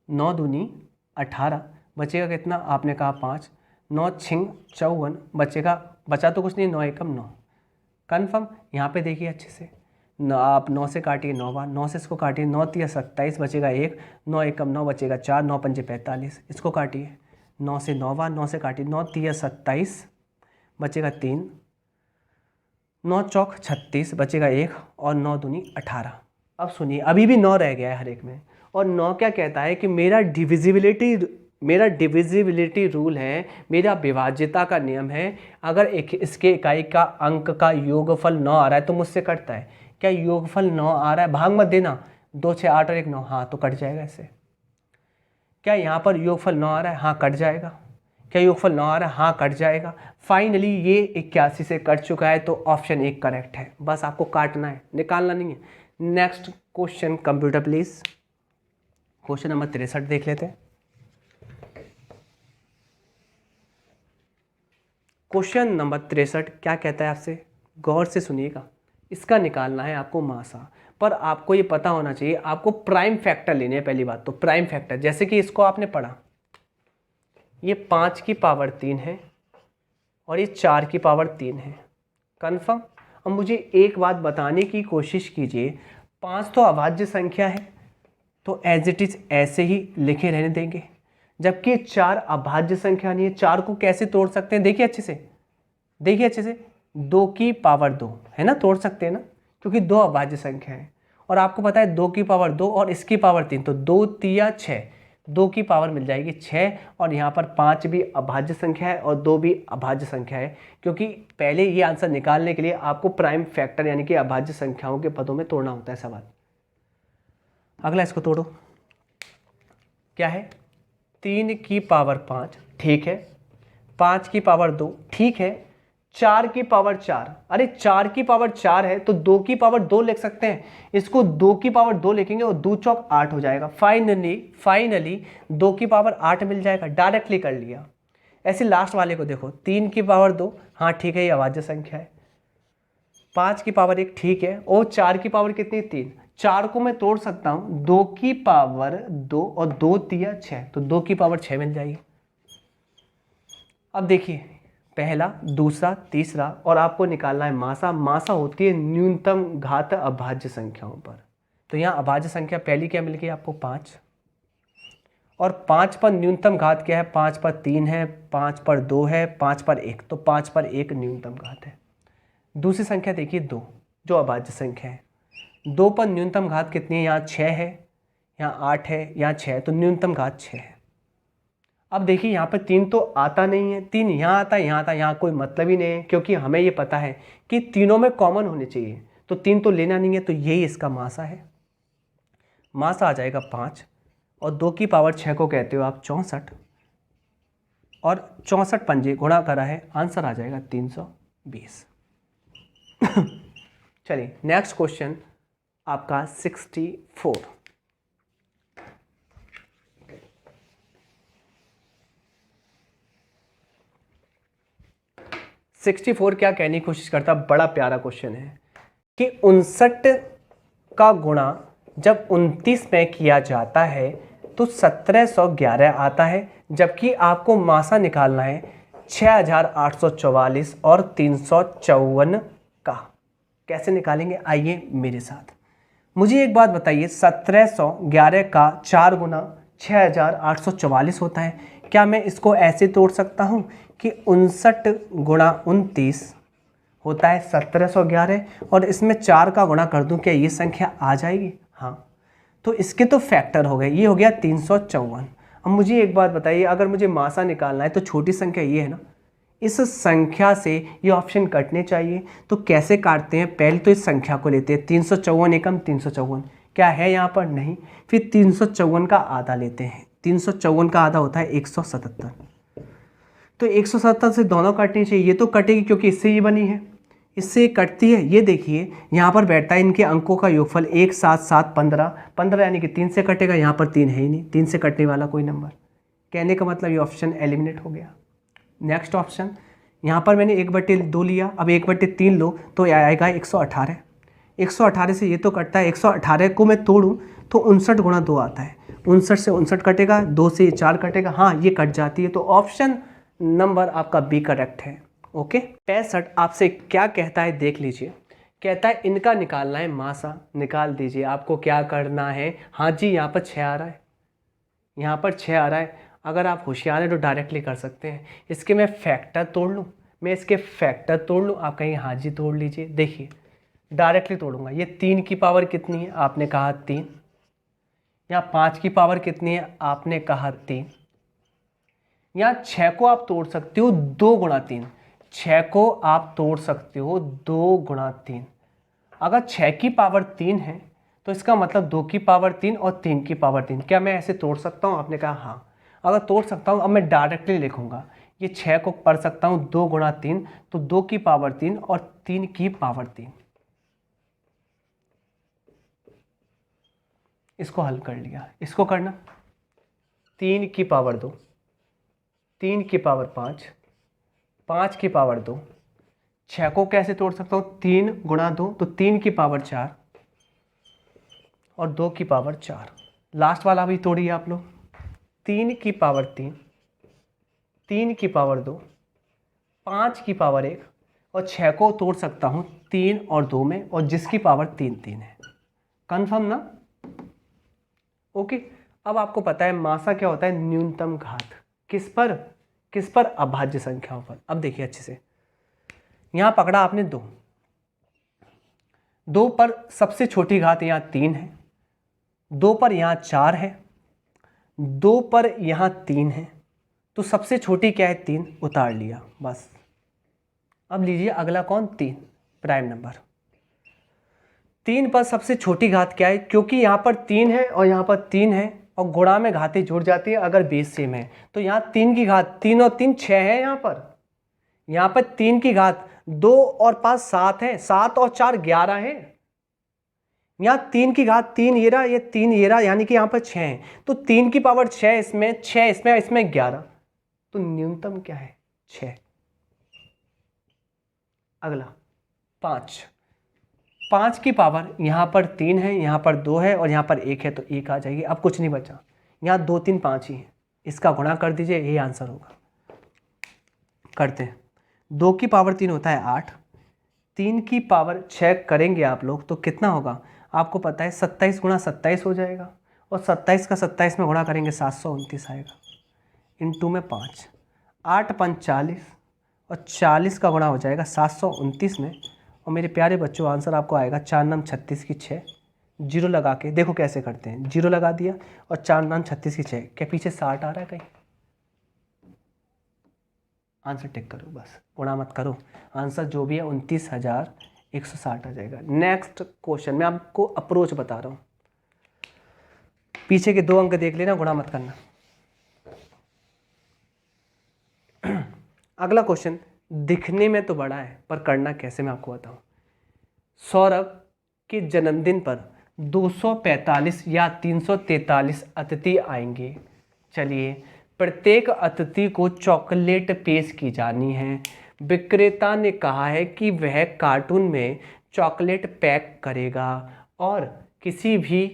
9 दूनी 18, बचेगा कितना? आपने कहा 5। 9 छिंग 54, बचेगा, बचा तो कुछ नहीं, 9 एकम 9, कन्फर्म। यहाँ पे देखिए अच्छे से, आप 9 से काटिए 9 बार, 9 से इसको काटिए, 9 तिया 27 बचेगा 1, 9 एकम 9 बचेगा 4, 9 पंजे 45, इसको काटिए 9 से 9 बार, 9 से काटिए 9 तिया 27 बचेगा 3, 9 चौक 36 बचेगा 1 और 9 दूनी 18। अब सुनिए अभी भी 9 रह गया है हर एक में, और 9 क्या कहता है कि मेरा डिविजिबिलिटी रूल है, मेरा विभाज्यता का नियम है। अगर इसके इकाई का अंक का योगफल 9 आ रहा है तो मुझसे कटता है। क्या योगफल 9 आ रहा है? भाग मत देना, 2 6 8 और 1 9, हाँ तो कट जाएगा इससे। क्या यहाँ पर योगफल 9 आ रहा है? हाँ कट जाएगा। क्या योगफल 9 आ रहा है? हाँ कट जाएगा। फाइनली ये 81 से कट चुका है, तो ऑप्शन 1 करेक्ट है। बस आपको काटना है, निकालना नहीं है। Next question computer please, question number 63 देख लेते हैं। क्वेश्चन नंबर 63 क्या कहता है आपसे, गौर से सुनिएगा। इसका निकालना है आपको मासा, पर आपको ये पता होना चाहिए, आपको प्राइम फैक्टर लेने हैं। पहली बात तो प्राइम फैक्टर, जैसे कि इसको आपने पढ़ा, ये 5 की पावर 3 है और ये 4 की पावर 3 है, कन्फर्म। अब मुझे एक बात बताने की कोशिश कीजिए, 5 तो अभाज्य संख्या है तो एज इट इज ऐसे ही लिखे रहने देंगे, जबकि 4 अभाज्य संख्या नहीं है। 4 को कैसे तोड़ सकते हैं? देखिए अच्छे से, देखिए अच्छे से, 2 की पावर 2 है ना, तोड़ सकते हैं ना, क्योंकि 2 अभाज्य संख्या है। और आपको पता है 2 की पावर 2 और इसकी पावर 3, तो 2 तिया 6, 2 की पावर मिल जाएगी 6। और यहाँ पर 5 भी अभाज्य संख्या है और 2 भी अभाज्य संख्या है, क्योंकि पहले ये आंसर निकालने के लिए आपको प्राइम फैक्टर यानी कि अभाज्य संख्याओं के पदों में तोड़ना होता है सवाल। अगला इसको तोड़ो, क्या है? 3 की पावर 5, ठीक है, 5 की पावर 2, ठीक है, 4 की पावर 4, अरे 4 की पावर 4 है तो 2 की पावर 2 लिख सकते हैं, इसको 2 की पावर 2 लिखेंगे और 2 चौक 8 हो जाएगा। फाइनली 2 की पावर 8 मिल जाएगा, डायरेक्टली कर लिया। ऐसे लास्ट वाले को देखो, 3 की पावर 2, हाँ ठीक है, ये अभाज्य संख्या है, 5 की पावर 1, ठीक है, और 4 की पावर कितनी? 3। 4 को मैं तोड़ सकता हूं, 2 की पावर 2 और 2 तिया 6, तो 2 की पावर 6 मिल जाएगी। अब देखिए पहला, दूसरा, तीसरा, और आपको निकालना है मासा। मासा होती है न्यूनतम घात अभाज्य संख्याओं पर। तो यहाँ अभाज्य संख्या पहली क्या मिल गई आपको? 5, और 5 पर न्यूनतम घात क्या है? 5 पर 3 है, 5 पर 2 है, 5 पर 1, तो 5 पर 1 न्यूनतम घात है। दूसरी संख्या देखिए 2, जो अभाज्य संख्या है, 2 पर न्यूनतम घात कितनी है? यहाँ 6 है, यहाँ 8 है, यहाँ 6 है, तो न्यूनतम घात 6 है। अब देखिए यहाँ पर 3 तो आता नहीं है, 3 यहाँ आता है, यहाँ आता है, यहाँ कोई मतलब ही नहीं है, क्योंकि हमें ये पता है कि तीनों में कॉमन होने चाहिए, तो 3 तो लेना नहीं है, तो यही इसका मासा है। मासा आ जाएगा 5, और 2 की पावर 6 को कहते हो आप 64, और 64 पंजे गुणा करा है, आंसर आ जाएगा 320। चलिए नेक्स्ट क्वेश्चन आपका 64। 64 क्या कहने की कोशिश करता? बड़ा प्यारा क्वेश्चन है कि 59 का गुणा जब 29 में किया जाता है तो 1711 आता है, जबकि आपको मासा निकालना है 6844 और 354 का। कैसे निकालेंगे? आइए मेरे साथ। मुझे एक बात बताइए, 1711 का 4 गुना 6844 होता है। क्या मैं इसको ऐसे तोड़ सकता हूँ कि 59 गुणा 29 होता है 1711, और इसमें 4 का गुणा कर दूं, क्या ये संख्या आ जाएगी? हाँ, तो इसके तो फैक्टर हो गए, ये हो गया 354। अब मुझे एक बात बताइए, अगर मुझे मासा निकालना है तो छोटी संख्या ये है ना, इस संख्या से ये ऑप्शन कटने चाहिए। तो कैसे काटते हैं? पहले तो इस संख्या को लेते हैं, 354 एकम 354, क्या है यहाँ पर? नहीं। फिर 354 का आधा लेते हैं, 354 का आधा होता है 177, तो 177 से दोनों काटनी चाहिए, ये तो कटेगी क्योंकि इससे ये बनी है, इससे कटती है। ये देखिए यहाँ पर बैठता है इनके अंकों का योगफल 1 7 7 15, 15 यानी कि 3 से कटेगा, यहाँ पर 3 है ही नहीं, 3 से कटने वाला कोई नंबर। कहने का मतलब ये ऑप्शन एलिमिनेट हो गया। नेक्स्ट ऑप्शन, यहाँ पर मैंने 1/2 लिया, अब 1/3 लो तो आएगा 118। 118 से ये तो कटता है, 118 को मैं तोड़ूँ तो 59 गुणा 2 आता है, 59 से 59 कटेगा, 2 से 4 कटेगा, हाँ ये कट जाती है, तो ऑप्शन नंबर आपका बी करेक्ट है। ओके। 65 आपसे क्या कहता है देख लीजिए कहता है इनका निकालना है मासा। निकाल दीजिए। आपको क्या करना है, हाँ जी यहाँ पर 6 आ रहा है, यहाँ पर 6 आ रहा है। अगर आप होशियार हैं तो डायरेक्टली कर सकते हैं। इसके मैं फैक्टर तोड़ लूँ, मैं इसके फैक्टर तोड़ लूँ, आप कहीं हाँ जी तोड़ लीजिए। देखिए डायरेक्टली तोड़ूंगा। ये 3 की पावर कितनी है, आपने कहा 3। यहाँ 5 की पावर कितनी है, आपने कहा 3। यहाँ 6 को आप तोड़ सकते हो 2 गुणा 3। 6 को आप तोड़ सकते हो 2 गुणा 3। अगर 6 की पावर 3 है तो इसका मतलब 2 की पावर 3 और 3 की पावर 3। क्या मैं ऐसे तोड़ सकता हूँ, आपने कहा हाँ। अगर तोड़ सकता हूँ, अब मैं डायरेक्टली लिखूंगा। ये 6 को पढ़ सकता हूँ 2 गुणा 3, तो 2 की पावर 3 और 3 की पावर 3। इसको हल कर लिया। इसको करना 3 की पावर 2, 3 की पावर 5, 5 की पावर 2। 6 को कैसे तोड़ सकता हूँ, 3 गुणा 2, तो 3 की पावर 4 और 2 की पावर 4। लास्ट वाला भी तोड़िए आप लोग। 3 की पावर 3, 3 की पावर 2, 5 की पावर 1 और 6 को तोड़ सकता हूँ 3 और 2 में, और जिसकी पावर 3 3 है। कन्फर्म ना? ओके। अब आपको पता है मासा क्या होता है, न्यूनतम घात। किस पर, किस पर, अभाज्य संख्याओं पर। अब देखिए अच्छे से, यहां पकड़ा आपने 2, 2 पर सबसे छोटी घात यहां 3 है, 2 पर यहां 4 है, 2 पर यहां 3 है, तो सबसे छोटी क्या है, 3, उतार लिया बस। अब लीजिए अगला कौन, 3 प्राइम नंबर। 3 पर सबसे छोटी घात क्या है, क्योंकि यहाँ पर 3 है और यहाँ पर 3 है और गुणा में घातें जुड़ जाती है अगर बेस सेम है। तो यहाँ 3 की घात 3 और 3 6 है, यहाँ पर 3 की घात 2 और 5 7 है, 7 और 4 11 है। यहाँ 3 की घात 3 ये रहा, ये 3 ये रहा, यानी कि यहाँ पर 6 है। तो 3 की पावर 6 इसमें, 6 इसमें, इसमें 11, तो न्यूनतम क्या है, 6। अगला 5, 5 की पावर यहाँ पर 3 है, यहाँ पर 2 है और यहाँ पर 1 है, तो 1 आ जाएगी। अब कुछ नहीं बचा, यहाँ 2 3 5 ही है, इसका गुणा कर दीजिए, यही आंसर होगा। करते हैं। 2 की पावर 3 होता है 8, 3 की पावर 6 करेंगे आप लोग तो कितना होगा, आपको पता है 27 गुणा 27 हो जाएगा, और 27 का 27 में गुणा करेंगे 729 आएगा, इंटू में 5, 8 5 40 और 40 का गुणा हो जाएगा 729 में। और मेरे प्यारे बच्चों आंसर आपको आएगा 4 9 36 की 6। जीरो लगा के देखो कैसे करते हैं, जीरो लगा दिया और 4 9 36 की 6, क्या पीछे 60 आ रहा है कहीं, आंसर टिक करो बस, गुणा मत करो। आंसर जो भी है 29,160 आ जाएगा। नेक्स्ट क्वेश्चन, मैं आपको अप्रोच बता रहा हूँ, पीछे के 2 अंक देख लेना, गुणा मत करना। अगला क्वेश्चन दिखने में तो बड़ा है पर करना कैसे, मैं आपको बताऊं। सौरभ के जन्मदिन पर 245 या 343 अतिथि आएंगे। चलिए, प्रत्येक अतिथि को चॉकलेट पेश की जानी है। विक्रेता ने कहा है कि वह कार्टून में चॉकलेट पैक करेगा और किसी भी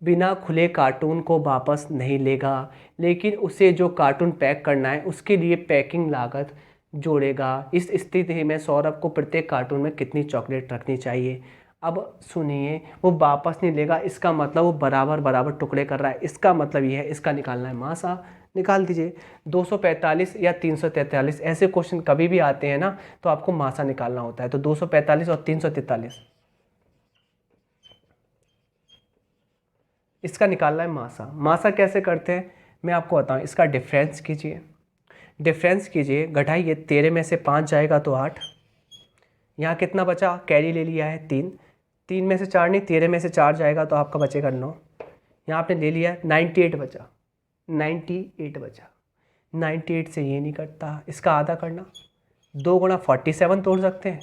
बिना खुले कार्टून को वापस नहीं लेगा, लेकिन उसे जो कार्टून पैक करना है उसके लिए पैकिंग लागत जोड़ेगा। इस स्थिति में सौरभ को प्रत्येक कार्टून में कितनी चॉकलेट रखनी चाहिए। अब सुनिए, वो वापस नहीं लेगा, इसका मतलब वो बराबर बराबर टुकड़े कर रहा है, इसका मतलब ये है, इसका निकालना है मासा। निकाल दीजिए। 245 या 343 ऐसे क्वेश्चन कभी भी आते हैं ना, तो आपको मासा निकालना होता है। तो 245 और 343, इसका निकालना है मासा। मासा कैसे करते हैं मैं आपको बताऊं, इसका डिफरेंस कीजिए, डिफरेंस कीजिए, घटाइए, 13 में से 5 जाएगा तो 8, यहाँ कितना बचा, कैरी ले लिया है 3, 3 में से 4 नहीं, 13 में से 4 जाएगा तो आपका बचेगा 9, यहाँ आपने ले लिया 98 बचा, 98 बचा। 98 से ये नहीं कटता, इसका आधा करना, 2 गुणा 47 तोड़ सकते हैं।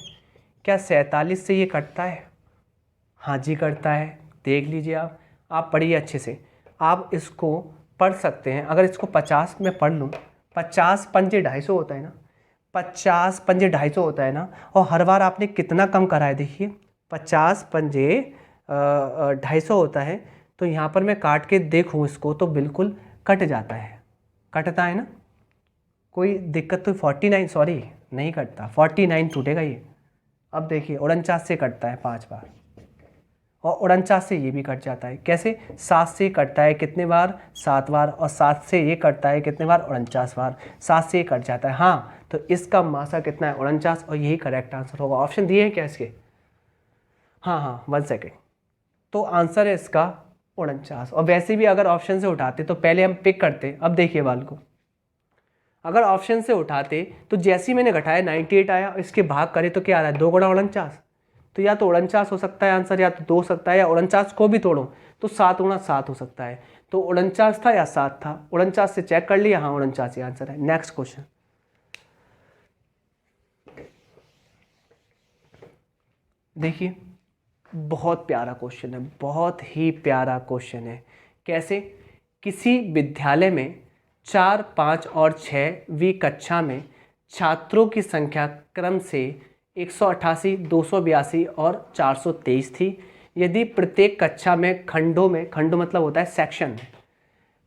क्या 47 से ये कटता है, हाँ जी कटता है। देख लीजिए आप पढ़िए अच्छे से, आप इसको पढ़ सकते हैं। अगर इसको 50 में पढ़ लूँ, 50 पंजे 250 होता है ना, 50 पंजे 250 होता है ना, और हर बार आपने कितना कम करा है, देखिए 50 पंजे 250 होता है, तो यहाँ पर मैं काट के देखूँ इसको तो बिल्कुल कट जाता है, कटता है ना, कोई दिक्कत तो 49, सॉरी नहीं कटता, 49 टूटेगा ये, अब देखिए 49 से कटता है 5 बार, और 49 से ये भी कट जाता है। कैसे? 7 से कटता है कितने बार? 7 बार। और 7 से ये कटता है कितने बार? 49 बार। 7 से ये कट जाता है। हाँ, तो इसका मासा कितना है? 49, और यही करेक्ट आंसर होगा। ऑप्शन दिए हैं क्या इसके? हाँ, 1 सेकेंड। तो आंसर है इसका 49। और वैसे भी अगर ऑप्शन से उठाते तो पहले हम पिक करते। अब देखिए बाल को, अगर ऑप्शन से उठाते तो जैसे ही मैंने घटाया 98 आया, इसके भाग करे तो क्या आ रहा है? 2 गुणा 49। तो या तो 49 हो सकता है आंसर, या तो 2 हो सकता है, या 49 को भी तोड़ो तो 7 गुणा 7 हो सकता है। तो 49 था या 7 था? 49 से चेक कर लिया, हाँ 49 ही आंसर है। नेक्स्ट क्वेश्चन देखिए, बहुत प्यारा क्वेश्चन है, बहुत ही प्यारा क्वेश्चन है। कैसे? किसी विद्यालय में 4, 5 और 6वीं कक्षा में छात्रों की संख्या क्रम से 188, 282 और 423 थी। यदि प्रत्येक कक्षा में खंडों मतलब होता है सेक्शन,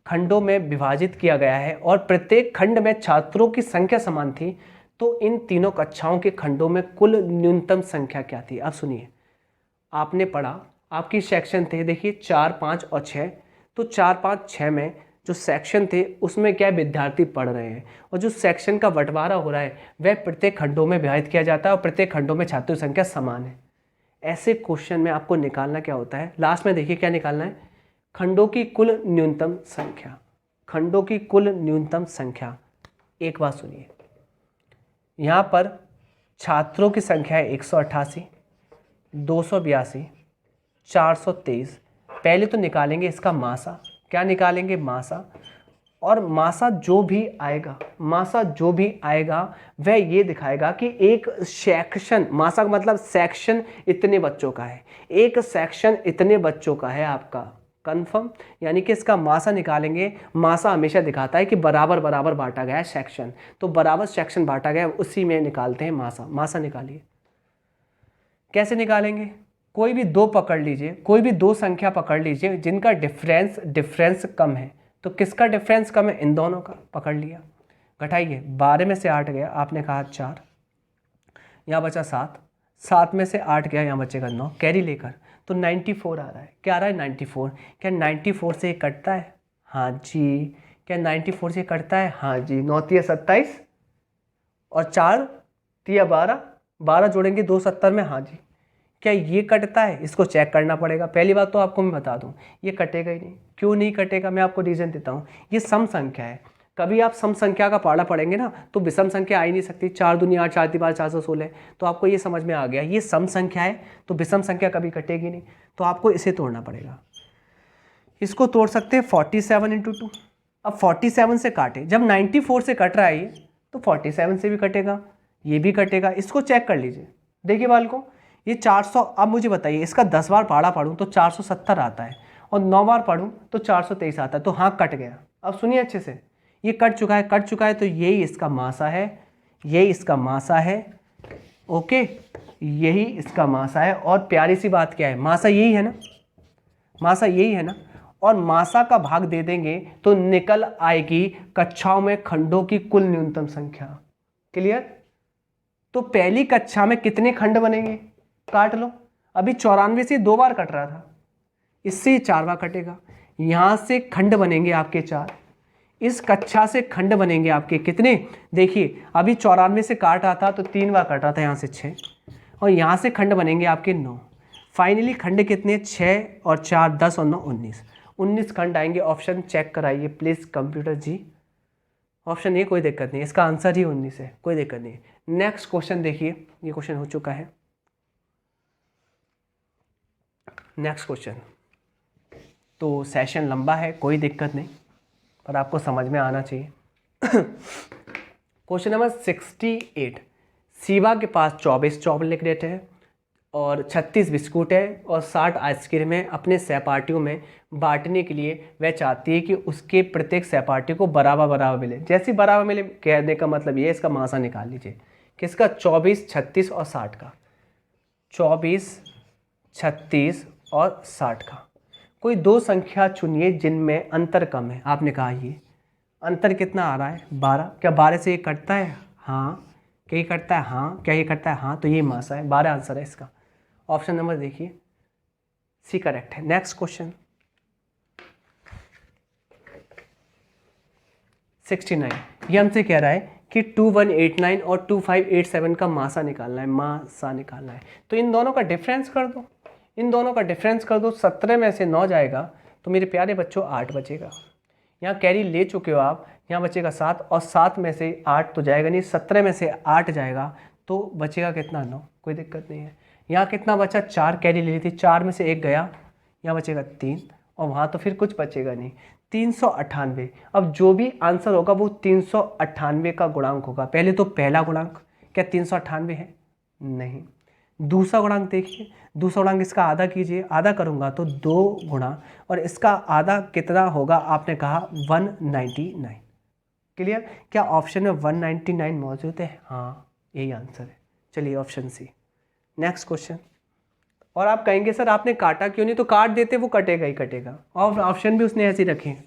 खंडों में विभाजित किया गया है और प्रत्येक खंड में छात्रों की संख्या समान थी, तो इन तीनों कक्षाओं के खंडों में कुल न्यूनतम संख्या क्या थी? अब सुनिए, आपने पढ़ा, आपकी सेक्शन थे देखिए 4, 5 और 6। तो 4, 5, 6 में जो सेक्शन थे उसमें क्या विद्यार्थी पढ़ रहे हैं, और जो सेक्शन का बंटवारा हो रहा है वह प्रत्येक खंडों में विभाजित किया जाता है और प्रत्येक खंडों में छात्रों की संख्या समान है। ऐसे क्वेश्चन में आपको निकालना क्या होता है? लास्ट में देखिए क्या निकालना है? खंडों की कुल न्यूनतम संख्या। खंडों की कुल न्यूनतम संख्या। एक बात सुनिए, यहाँ पर छात्रों की संख्या है 188, 282, 423। पहले तो निकालेंगे इसका मासा। क्या निकालेंगे? मासा। और मासा जो भी आएगा, वह ये दिखाएगा कि एक सेक्शन, मासा का मतलब सेक्शन इतने बच्चों का है, एक सेक्शन इतने बच्चों का है आपका, कंफर्म। यानी कि इसका मासा निकालेंगे। मासा हमेशा दिखाता है कि बराबर बराबर बांटा गया है सेक्शन, तो बराबर सेक्शन बांटा गया है, उसी में निकालते हैं मासा। मासा निकालिए। कैसे निकालेंगे? कोई भी दो पकड़ लीजिए, कोई भी दो संख्या पकड़ लीजिए जिनका डिफरेंस कम है। तो किसका डिफरेंस कम है? इन दोनों का। पकड़ लिया, घटाइए। 12 में से 8 गया, आपने कहा 4, यहाँ बचा 7, 7 में से 8 गया, यहाँ बचेगा 9, कैरी लेकर। तो 94 आ रहा है। क्या आ रहा है? 94। क्या 94 से कटता है? हाँ जी। क्या 94 से कटता है? हाँ जी। 9 तिया 27 और 4 तिया 12, 12 जोड़ेंगे 2 70 में। हाँ जी। क्या ये कटता है? इसको चेक करना पड़ेगा। पहली बात तो आपको मैं बता दूं, ये कटेगा ही नहीं। क्यों नहीं कटेगा? मैं आपको रीज़न देता हूँ। ये सम संख्या है। कभी आप सम संख्या का पढ़ा पढ़ेंगे ना तो विषम संख्या आ ही नहीं सकती। 4 दूनी 8, 4 तिबार 416। तो आपको ये समझ में आ गया, ये सम संख्या है तो विषम संख्या कभी कटेगी नहीं। तो आपको इसे तोड़ना पड़ेगा। इसको तोड़ सकते हैं 47 × 2। अब 47 से काटे, जब 94 से कट रहा है ये, तो 47 से भी कटेगा, ये भी कटेगा। इसको चेक कर लीजिए। देखिए बाल को, ये 400। अब मुझे बताइए, इसका 10 बार पढ़ा पढ़ूँ तो 470 आता है, और 9 बार पढ़ूँ तो 423 आता है। तो हाँ, कट गया। अब सुनिए अच्छे से, ये कट चुका है। तो यही इसका मासा है, ओके, यही इसका मासा है। और प्यारी सी बात क्या है, मासा यही है ना, और मासा का भाग दे देंगे तो निकल आएगी कक्षाओं में खंडों की कुल न्यूनतम संख्या। क्लियर? तो पहली कक्षा में कितने खंड बनेंगे? काट लो। अभी 94 से 2 बार कट रहा था, इससे 4 बार कटेगा। यहां से खंड बनेंगे आपके 4, इस कक्षा से खंड बनेंगे आपके कितने? देखिए, अभी 94 से काट रहा था तो 3 बार कट रहा था, यहाँ से 6, और यहाँ से खंड बनेंगे आपके 9। फाइनली खंड कितने? 6 और 4 10 और 9 19 खंड आएंगे। ऑप्शन चेक कराइए प्लीज़ कंप्यूटर जी। ऑप्शन ए, कोई दिक्कत नहीं, इसका आंसर ही 19 है, कोई दिक्कत नहीं। नेक्स्ट क्वेश्चन देखिए, ये क्वेश्चन हो चुका है। नेक्स्ट क्वेश्चन, तो सेशन लंबा है, कोई दिक्कत नहीं, पर आपको समझ में आना चाहिए। Question number 68। शिवा के पास 24 चॉकलेट है और 36 बिस्कुट है और 60 आइसक्रीम है। अपने सहपाठियों में बांटने के लिए वह चाहती है कि उसके प्रत्येक सहपाठी को बराबर बराबर मिले। जैसे बराबर मिले कहने का मतलब ये, इसका मासा निकाल लीजिए। किसका? 24, 36 और 60 का। 24, 36 और 60 का। कोई दो संख्या चुनिए जिनमें अंतर कम है। आपने कहा ये अंतर कितना आ रहा है? 12। क्या 12 से ये कटता है? हाँ। क्या ये करता है हाँ, क्या ये करता है हाँ, तो ये मासा है। 12 आंसर है इसका। ऑप्शन नंबर देखिए सी करेक्ट है। नेक्स्ट क्वेश्चन 69, ये हमसे कह रहा है कि 2189 और 2587 का मासा निकालना है, मासा निकालना है। तो इन दोनों का डिफरेंस कर दो, इन दोनों का डिफरेंस कर दो। 17 में से 9 जाएगा तो मेरे प्यारे बच्चों 8 बचेगा। यहाँ कैरी ले चुके हो आप, यहाँ बचेगा 7 और 7 में से 8 तो जाएगा नहीं, 17 में से 8 जाएगा तो बचेगा कितना 9, कोई दिक्कत नहीं है। यहाँ कितना बचा 4 कैरी ले ली थी, 4 में से 1 गया, यहाँ बचेगा 3 और वहाँ तो फिर कुछ बचेगा नहीं। 398। अब जो भी आंसर होगा वो 398 का गुणांक होगा। पहले तो पहला गुणांक क्या 398 है? नहीं। दूसरा गुणांक देखिए, दूसरा गुणांक इसका आधा कीजिए, आधा करूंगा तो 2 गुणा और इसका आधा कितना होगा? आपने कहा 199। क्लियर? क्या ऑप्शन में 199 मौजूद है? हाँ यही आंसर है। चलिए ऑप्शन सी। Next question. और आप कहेंगे सर आपने काटा क्यों नहीं? तो काट देते वो कटेगा ही कटेगा, और ऑप्शन भी उसने ऐसे ही रखे हैं।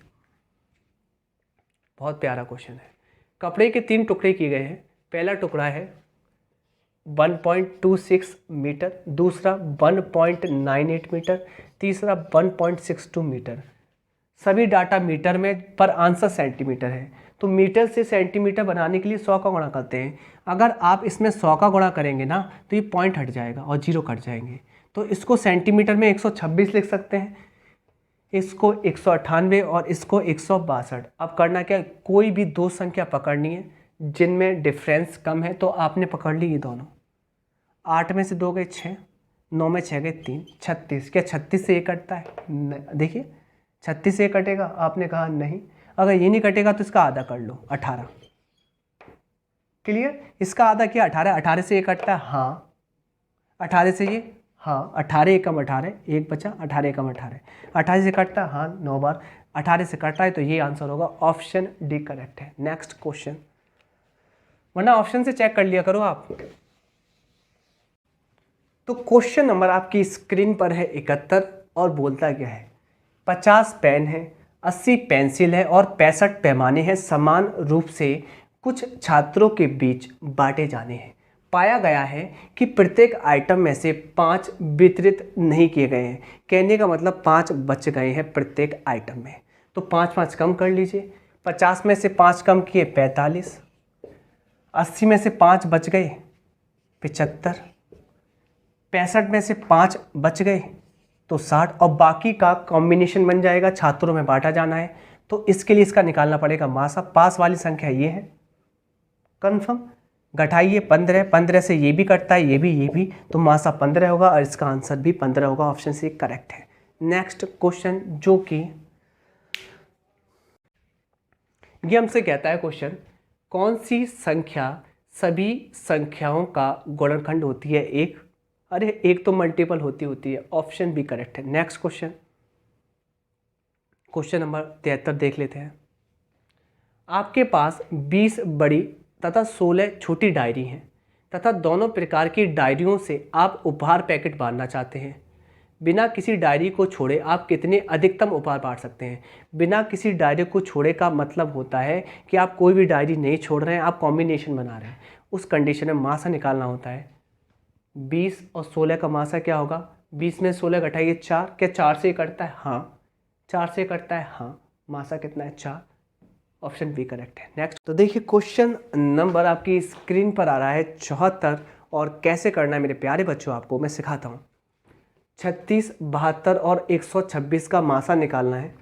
बहुत प्यारा क्वेश्चन है। कपड़े के 3 टुकड़े किए गए हैं। पहला टुकड़ा है 1.26 मीटर, दूसरा 1.98 मीटर, तीसरा 1.62 मीटर। सभी डाटा मीटर में पर आंसर सेंटीमीटर है। तो मीटर से सेंटीमीटर बनाने के लिए 100 का गुणा करते हैं। अगर आप इसमें 100 का गुणा करेंगे ना तो ये पॉइंट हट जाएगा और 0 कट जाएंगे। तो इसको सेंटीमीटर में 126 लिख सकते हैं, इसको 198 और इसको 162। अब करना क्या, कोई भी 2 संख्या पकड़नी है जिनमें डिफरेंस कम है। तो आपने पकड़ ली ये दोनों। 8 में से 2 गए 6, 9 में 6 गए 3, 36। क्या 36 से ये कटता है? देखिए 36 से ये कटेगा? आपने कहा नहीं। अगर ये नहीं कटेगा तो इसका आधा कर लो, 18। क्लियर? इसका आधा क्या 18? 18 से ये कटता है? हाँ। 18 से ये? हाँ। 18 एकम 18, एक बचा, 18 एकम 18। 18 से कटता है? हाँ 9 बार। 18 से कटता है तो ये आंसर होगा। ऑप्शन डी करेक्ट है। नेक्स्ट क्वेश्चन, वरना ऑप्शन से चेक कर लिया करो आप। तो क्वेश्चन नंबर आपकी स्क्रीन पर है 71 और बोलता क्या है? 50 पेन है, 80 पेंसिल है और 65 पैमाने हैं, समान रूप से कुछ छात्रों के बीच बांटे जाने हैं। पाया गया है कि प्रत्येक आइटम में से 5 वितरित नहीं किए गए हैं। कहने का मतलब 5 बच गए हैं प्रत्येक आइटम में। तो 5 कम कर लीजिए। 50 में से 5 कम किए 45, 80 में से 5 बच गए 75, 65 में से 5 बच गए तो 60 और बाकी का कॉम्बिनेशन बन जाएगा, छात्रों में बांटा जाना है। तो इसके लिए इसका निकालना पड़ेगा मासा। पास वाली संख्या ये है, कंफर्म। घटाइए 15, 15 से ये भी कटता है, ये भी, तो मासा 15 होगा और इसका आंसर भी 15 होगा। ऑप्शन सी करेक्ट है। नेक्स्ट क्वेश्चन, जो कि ये हमसे कहता है क्वेश्चन, कौन सी संख्या सभी संख्याओं का गुणनखंड होती है? एक। अरे एक तो मल्टीपल होती है। ऑप्शन बी करेक्ट है। नेक्स्ट क्वेश्चन, क्वेश्चन नंबर 73 देख लेते हैं। आपके पास 20 बड़ी तथा 16 छोटी डायरी हैं तथा दोनों प्रकार की डायरियों से आप उपहार पैकेट बांटना चाहते हैं। बिना किसी डायरी को छोड़े आप कितने अधिकतम उपहार बांट सकते हैं? बिना किसी डायरी को छोड़े का मतलब होता है कि आप कोई भी डायरी नहीं छोड़ रहे हैं, आप कॉम्बिनेशन बना रहे हैं। उस कंडीशन में मासा निकालना होता है। 20 और 16 का मासा क्या होगा? 20 में 16 घटाइए 4। क्या 4 से कटता है? हाँ 4 से कटता है। हाँ। मासा कितना है? 4। ऑप्शन बी करेक्ट है। नेक्स्ट, तो देखिए क्वेश्चन नंबर आपकी स्क्रीन पर आ रहा है 74 और कैसे करना है मेरे प्यारे बच्चों आपको मैं सिखाता हूँ। 36, 72 और 126 का मासा निकालना है।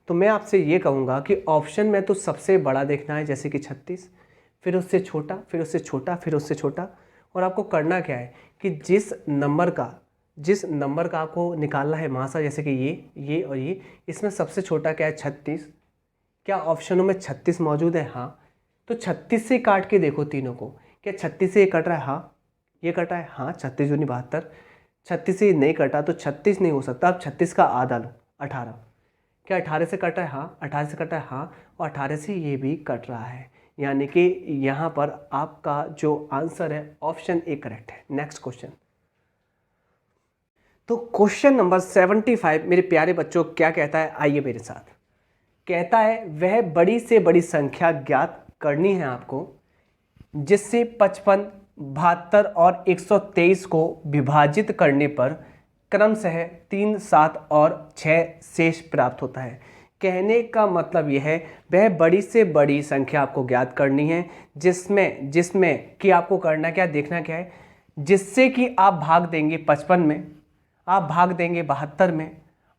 तो मैं आपसे ये कहूँगा कि ऑप्शन में तो सबसे बड़ा देखना है, जैसे कि 36, फिर उससे छोटा, फिर उससे छोटा, फिर उससे छोटा। और आपको करना क्या है कि जिस नंबर का आपको निकालना है मासा, जैसे कि ये और ये, इसमें सबसे छोटा क्या है? 36। क्या ऑप्शनों में 36 मौजूद है? हाँ। तो 36 से काट के देखो तीनों को। क्या 36 से ये कट रहा है? हाँ। ये कटा है? हाँ। 36 दूनी 72। 36 से नहीं कटा तो 36 नहीं हो सकता। अब 36 का आधा लो, 18। क्या 18 से कटा है? हाँ। 18 से कटा है? हाँ। और 18 से ये भी कट रहा है, यानी कि यहाँ पर आपका जो आंसर है ऑप्शन ए करेक्ट है। नेक्स्ट क्वेश्चन, तो क्वेश्चन नंबर 75 मेरे प्यारे बच्चों क्या कहता है? आइए मेरे साथ। कहता है वह बड़ी से बड़ी संख्या ज्ञात करनी है आपको। जिससे 55, 72 और 123 को विभाजित करने पर क्रमशः 3, 7 और 6 शेष प्राप्त होता है। कहने का मतलब यह है वह बड़ी से बड़ी संख्या आपको ज्ञात करनी है जिसमें कि आपको करना क्या, देखना क्या है, जिससे कि आप भाग देंगे 55 में, आप भाग देंगे 72 में,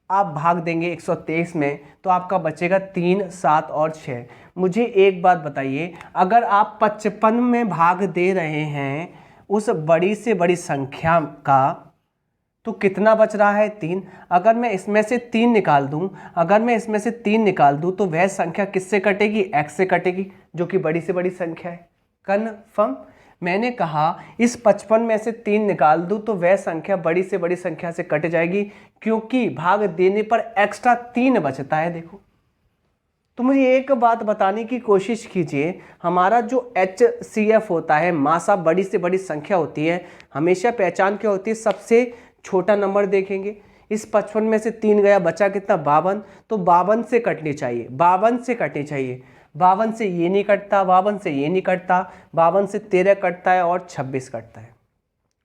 आप भाग देंगे 123 में, तो आपका बचेगा 3, 7 और 6। मुझे एक बात बताइए, अगर आप 55 में भाग दे रहे हैं उस बड़ी से बड़ी संख्या का, तो कितना बच रहा है, 3। अगर मैं इसमें से 3 निकाल दूं तो वह संख्या किससे कटेगी, x से कटेगी, जो कि बड़ी से बड़ी संख्या है। कन्फर्म। मैंने कहा इस 55 में से 3 निकाल दूं तो वह संख्या बड़ी से बड़ी संख्या से कट जाएगी, क्योंकि भाग देने पर एक्स्ट्रा 3 बचता है। देखो, तो मुझे एक बात बताने की कोशिश कीजिए, हमारा जो HCF होता है, मासा बड़ी से बड़ी संख्या होती है, हमेशा पहचान क्या होती है, सबसे छोटा नंबर देखेंगे। इस 55 में से 3 गया, बचा कितना, 52, तो 52 से कटनी चाहिए, 52 से कटनी चाहिए। 52 से ये नहीं कटता, 52 से ये नहीं कटता, 52 से 13 कटता है और 26 कटता है।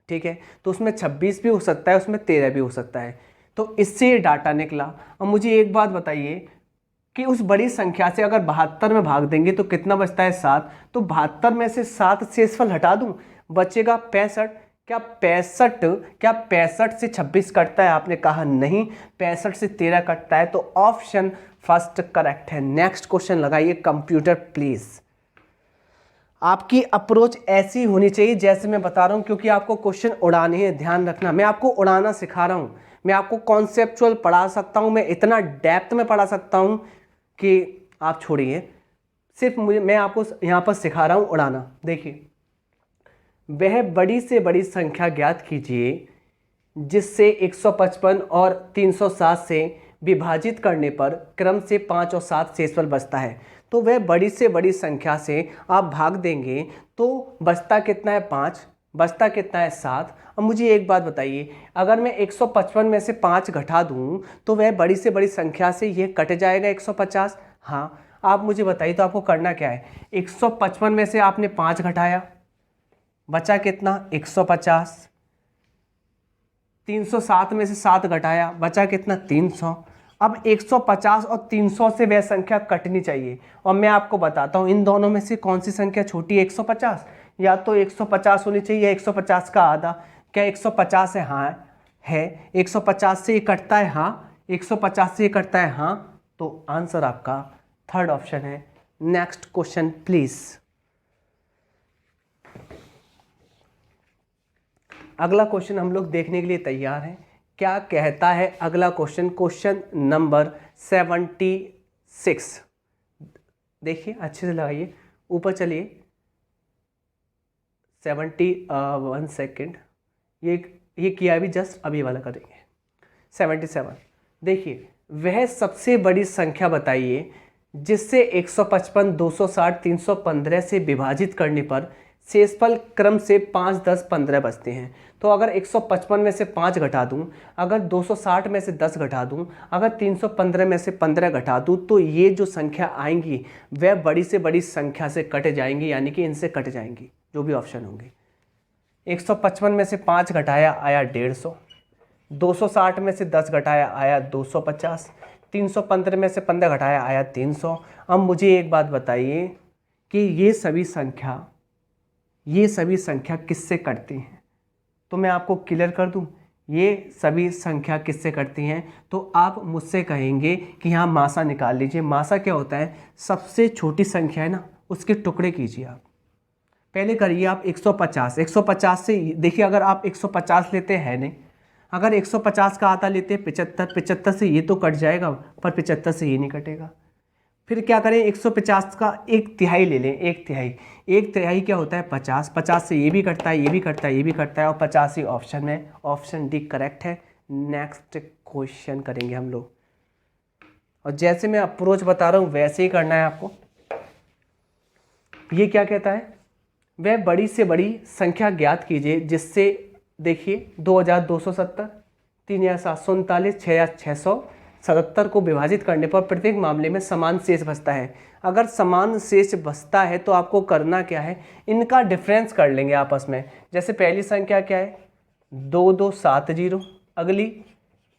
ठीक है, तो उसमें 26 भी हो सकता है, उसमें 13 भी हो सकता है। तो इससे ये डाटा निकला। अब मुझे एक बात बताइए कि उस बड़ी संख्या से अगर 72 में भाग देंगे तो कितना बचता है, 7। तो 72 में से 7 शेषफल हटा दूं, बचेगा 65। क्या 65 से 26 कटता है? आपने कहा नहीं, 65 से 13 कटता है। तो ऑप्शन फर्स्ट करेक्ट है। नेक्स्ट क्वेश्चन लगाइए कंप्यूटर प्लीज। आपकी अप्रोच ऐसी होनी चाहिए जैसे मैं बता रहा हूं, क्योंकि आपको क्वेश्चन उड़ाने हैं, ध्यान रखना। मैं आपको उड़ाना सिखा रहा हूं, मैं आपको कॉन्सेप्चुअल पढ़ा सकता हूं, मैं इतना डेप्थ में पढ़ा सकता हूं कि आप छोड़िए। सिर्फ मैं आपको यहां पर सिखा रहा हूं उड़ाना। देखिए, वह बड़ी से बड़ी संख्या ज्ञात कीजिए जिससे 155 और 307 से विभाजित करने पर क्रम से 5 और 7 शेषफल बचता है। तो वह बड़ी से बड़ी संख्या से आप भाग देंगे तो बचता कितना है, 5, बचता कितना है, 7। अब मुझे एक बात बताइए, अगर मैं 155 में से 5 घटा दूं तो वह बड़ी से बड़ी संख्या से ये कट जाएगा 150। हाँ, आप मुझे बताइए तो आपको करना क्या है। 155 में से आपने 5 घटाया, बचा कितना, 150। 307 में से 7 घटाया, बचा कितना, 300। अब 150 और 300 से वह संख्या कटनी चाहिए, और मैं आपको बताता हूं इन दोनों में से कौन सी संख्या छोटी है, 150। या तो 150 होनी चाहिए या 150 का आधा। क्या 150 है? हाँ है। 150 से ये कटता है, हाँ। 150 से ये कटता है, हाँ। तो आंसर आपका थर्ड ऑप्शन है। Next question please. अगला क्वेश्चन हम लोग देखने के लिए तैयार हैं। क्या कहता है अगला क्वेश्चन? Question number 76। देखिए अच्छे से लगाइए, ऊपर चलिए। 71 सेकेंड, ये किया अभी, जस्ट अभी वाला करेंगे। 77। देखिए, वह सबसे बड़ी संख्या बताइए जिससे 155, 260, 315 से विभाजित करने पर शेषफल क्रम से 5, 10, 15 बचते हैं। तो अगर 155 में से 5 घटा दूं, अगर 260 में से 10 घटा दूं, अगर 315 में से 15 घटा दूं, तो ये जो संख्या आएंगी वह बड़ी से बड़ी संख्या से कट जाएंगी, यानी कि इनसे कट जाएंगी जो भी ऑप्शन होंगे। 155 में से 5 घटाया आया 150, 260 में से 10 घटाया आया 250, 315 में से 15 घटाया आया 300। अब मुझे एक बात बताइए कि ये सभी संख्या किससे कटती हैं? तो मैं आपको क्लियर कर दूं, ये सभी संख्या किससे कटती हैं? तो आप मुझसे कहेंगे कि यहाँ मासा निकाल लीजिए। मासा क्या होता है? सबसे छोटी संख्या है ना, उसके टुकड़े कीजिए। आप पहले करिए आप 150 से, देखिए अगर आप 150 लेते हैं नहीं, अगर 150 का आधा लेते 75 से ये तो कट जाएगा, पर 75 से ये नहीं कटेगा। फिर क्या करें, 150 का 1/3 ले लें। 1/3 क्या होता है? 50 से ये भी कटता है, ये भी कटता है, ये भी कटता है, और 50 ही ऑप्शन में, ऑप्शन डी करेक्ट है। नेक्स्ट क्वेश्चन करेंगे हम लोग, और जैसे मैं अप्रोच बता रहा हूँ वैसे ही करना है आपको। ये क्या कहता है? वह बड़ी से बड़ी संख्या ज्ञात कीजिए जिससे, देखिए 2270, 3739, 6600, 77 को विभाजित करने पर प्रत्येक मामले में समान शेष बचता है। अगर समान शेष बचता है तो आपको करना क्या है, इनका डिफरेंस कर लेंगे आपस में। जैसे पहली संख्या क्या है 2270, अगली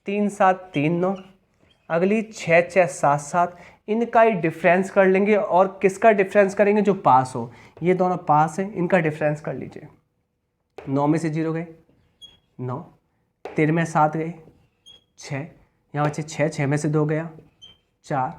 3739, अगली 6677, इनका ही डिफरेंस कर लेंगे। और किसका डिफरेंस करेंगे, जो पास हो, ये दोनों पास हैं, इनका डिफरेंस कर लीजिए। 9 में से 0 गए 9, 13 में 7 गए 6, यहाँ बचे 6, 6 में से 2 गया 4,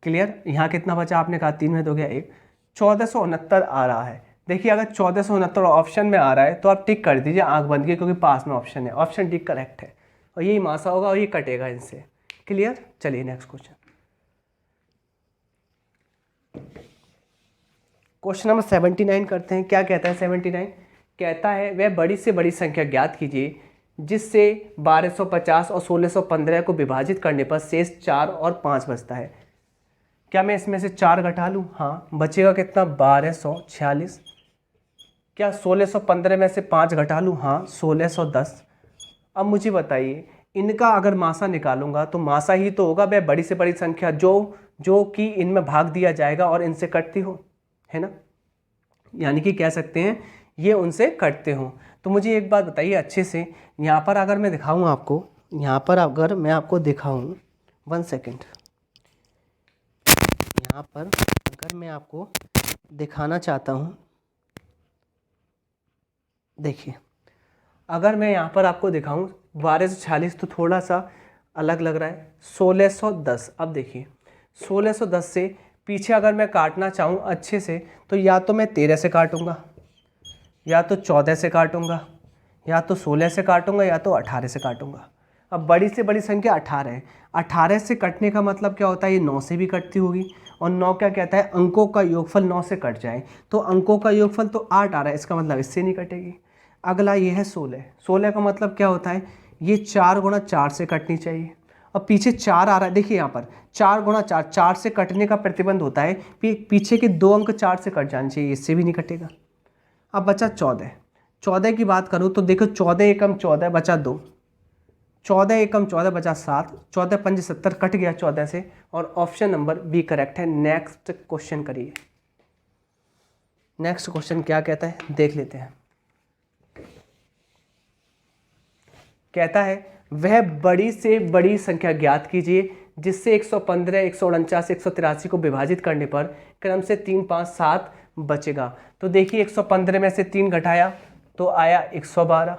क्लियर। यहाँ कितना बचा, आपने कहा 3 में 2 गया 1, 1469 आ रहा है। देखिए अगर 1469 ऑप्शन में आ रहा है तो आप टिक कर दीजिए आंख बंद के, क्योंकि पास में ऑप्शन है, ऑप्शन डी करेक्ट है और यही मासा होगा और ये कटेगा इनसे, क्लियर। चलिए नेक्स्ट क्वेश्चन, क्वेश्चन नंबर 79 करते हैं। क्या कहता है 79, कहता है वह बड़ी से बड़ी संख्या ज्ञात कीजिए जिससे 1250 और 1615 को विभाजित करने पर शेष 4 और 5 बचता है। क्या मैं इसमें से 4 घटा लूँ, हाँ, बचेगा कितना 1246। क्या 1615 में से 5 घटा लूँ, हाँ 1610। अब मुझे बताइए इनका अगर मासा निकालूंगा तो मासा ही तो होगा वह बड़ी से बड़ी संख्या जो कि इनमें भाग दिया जाएगा और इनसे कटती हो, है ना, यानी कि कह सकते हैं ये उनसे कटते हो। तो मुझे एक बात बताइए अच्छे से, यहाँ पर अगर मैं दिखाऊँ आपको, यहाँ पर अगर मैं आपको दिखाऊँ, 1 सेकेंड, यहाँ पर अगर मैं आपको दिखाना चाहता हूँ, देखिए अगर मैं यहाँ पर आपको दिखाऊँ 1246 तो थोड़ा सा अलग लग रहा है, 1610। अब देखिए 1610 से पीछे अगर मैं काटना चाहूँ अच्छे से तो या तो मैं 13 से काटूंगा, या तो 14 से काटूंगा, या तो 16 से काटूंगा, या तो 18 से काटूंगा। अब बड़ी से बड़ी संख्या 18 है, 18 से कटने का मतलब क्या होता है, ये 9 से भी कटती होगी, और 9 क्या कहता है, अंकों का योगफल 9 से कट जाए, तो अंकों का योगफल तो 8 आ रहा है, इसका मतलब इससे नहीं कटेगी। अगला ये है 16, 16 का मतलब क्या होता है, ये 4 गुणा 4 से कटनी चाहिए, और पीछे 4 आ रहा है, देखिए यहाँ पर 4 गुणा 4, 4 से कटने का प्रतिबंध होता है, पीछे के 2 अंक 4 से कट जाने चाहिए, इससे भी नहीं कटेगा। अब बचा 14, 14 की बात करूँ तो देखो 14 एकम 14 बचा 2, 14 एकम 14 बचा 7, 14 पंजे 70 कट गया 14 से, और ऑप्शन नंबर बी करेक्ट है। नेक्स्ट क्वेश्चन करिए, नेक्स्ट क्वेश्चन क्या कहता है देख लेते हैं। कहता है वह बड़ी से बड़ी संख्या ज्ञात कीजिए जिससे 115, 149, 183 को विभाजित करने पर क्रम से 3, 5, 7 बचेगा। तो देखिए 115 में से 3 घटाया तो आया 112,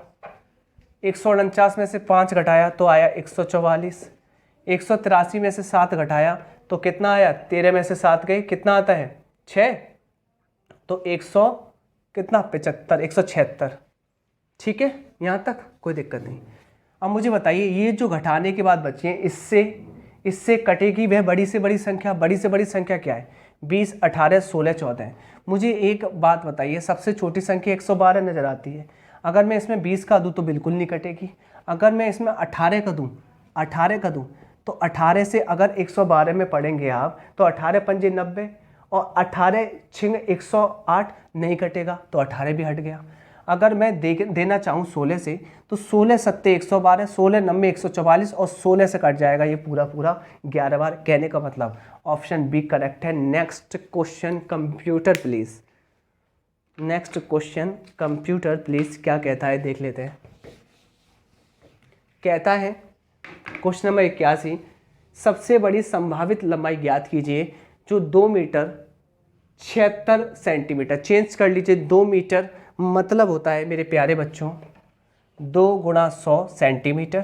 149 में से 5 घटाया तो आया 144, 183 में से 7 घटाया तो कितना आया, 13 में से 7 गए, कितना आता है 6, तो 100 कितना 75, 176। ठीक है, यहाँ तक कोई दिक्कत नहीं। अब मुझे बताइए ये जो घटाने के बाद बची हैं इससे कटेगी वह बड़ी से बड़ी संख्या, बड़ी से बड़ी संख्या क्या है 20, 18, 16, 14 है। मुझे एक बात बताइए, सबसे छोटी संख्या 112 नज़र आती है, अगर मैं इसमें 20 का दूँ तो बिल्कुल नहीं कटेगी, अगर मैं इसमें 18 का दूँ, 18 का दूँ तो 18 से अगर 112 में पढ़ेंगे आप तो 18 पंजे 90 और 18 छिंग 108 नहीं कटेगा, तो 18 भी हट गया। अगर मैं देना चाहूँ 16 से तो 16 सत्ते 112, 16 नब्बे 144 और 16 से कट जाएगा ये पूरा 11 बार। कहने का मतलब ऑप्शन बी करेक्ट है। Next question computer please, next question computer please क्या कहता है देख लेते हैं। कहता है क्वेश्चन नंबर 81, सबसे बड़ी संभावित लंबाई ज्ञात कीजिए जो 2 मीटर 76 सेंटीमीटर, चेंज कर लीजिए 2 मीटर मतलब होता है मेरे प्यारे बच्चों 2 गुणा 100 सेंटीमीटर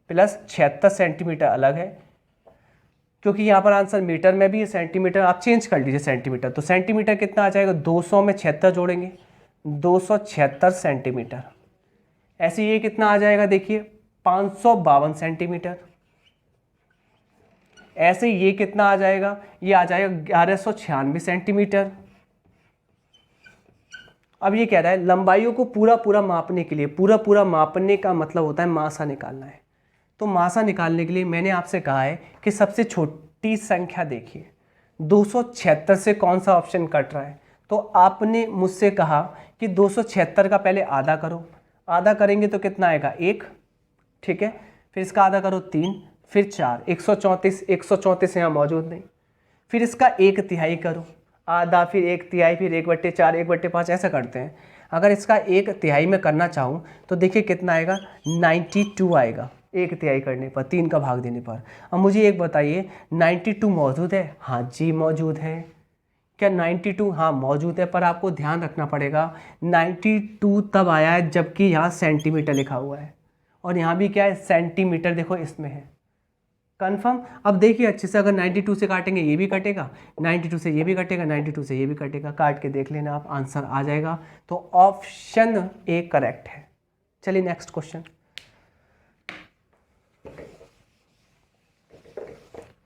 प्लस 76 सेंटीमीटर अलग है, क्योंकि यहाँ पर आंसर मीटर में भी है, सेंटीमीटर आप चेंज कर लीजिए सेंटीमीटर, तो सेंटीमीटर कितना आ जाएगा 200 में 76 जोड़ेंगे 276 सेंटीमीटर। ऐसे ये कितना आ जाएगा देखिए 552 सेंटीमीटर। ऐसे ये कितना आ जाएगा, ये आ जाएगा 1196 सेंटीमीटर। अब ये कह रहा है लंबाइयों को पूरा मापने के लिए, पूरा मापने का मतलब होता है मासा निकालना है। तो मासा निकालने के लिए मैंने आपसे कहा है कि सबसे छोटी संख्या देखिए 276 से कौन सा ऑप्शन कट रहा है, तो आपने मुझसे कहा कि 276 का पहले आधा करो, आधा करेंगे तो कितना आएगा 1, ठीक है, फिर इसका आधा करो 3, फिर 4, 134, 134 यहाँ मौजूद नहीं। फिर इसका 1/3 करो, आधा, फिर 1/3, फिर 1/4, 1/5 ऐसा करते हैं। अगर इसका 1/3 में करना चाहूँ तो देखिए कितना आएगा, 92 आएगा 1/3 करने पर, 3 का भाग देने पर। अब मुझे एक बताइए, 92 मौजूद है? हाँ जी मौजूद है। क्या 92? हाँ मौजूद है, पर आपको ध्यान रखना पड़ेगा 92 तब आया है जबकि यहाँ सेंटीमीटर लिखा हुआ है, और यहाँ भी क्या है, सेंटीमीटर, देखो इसमें है। कंफर्म? अब देखिए अच्छे से, अगर 92 से काटेंगे ये भी कटेगा, 92 से ये भी कटेगा, 92 से ये भी कटेगा, काट के देख लेना आप, आंसर आ जाएगा। तो ऑप्शन ए करेक्ट है। चलिए नेक्स्ट क्वेश्चन।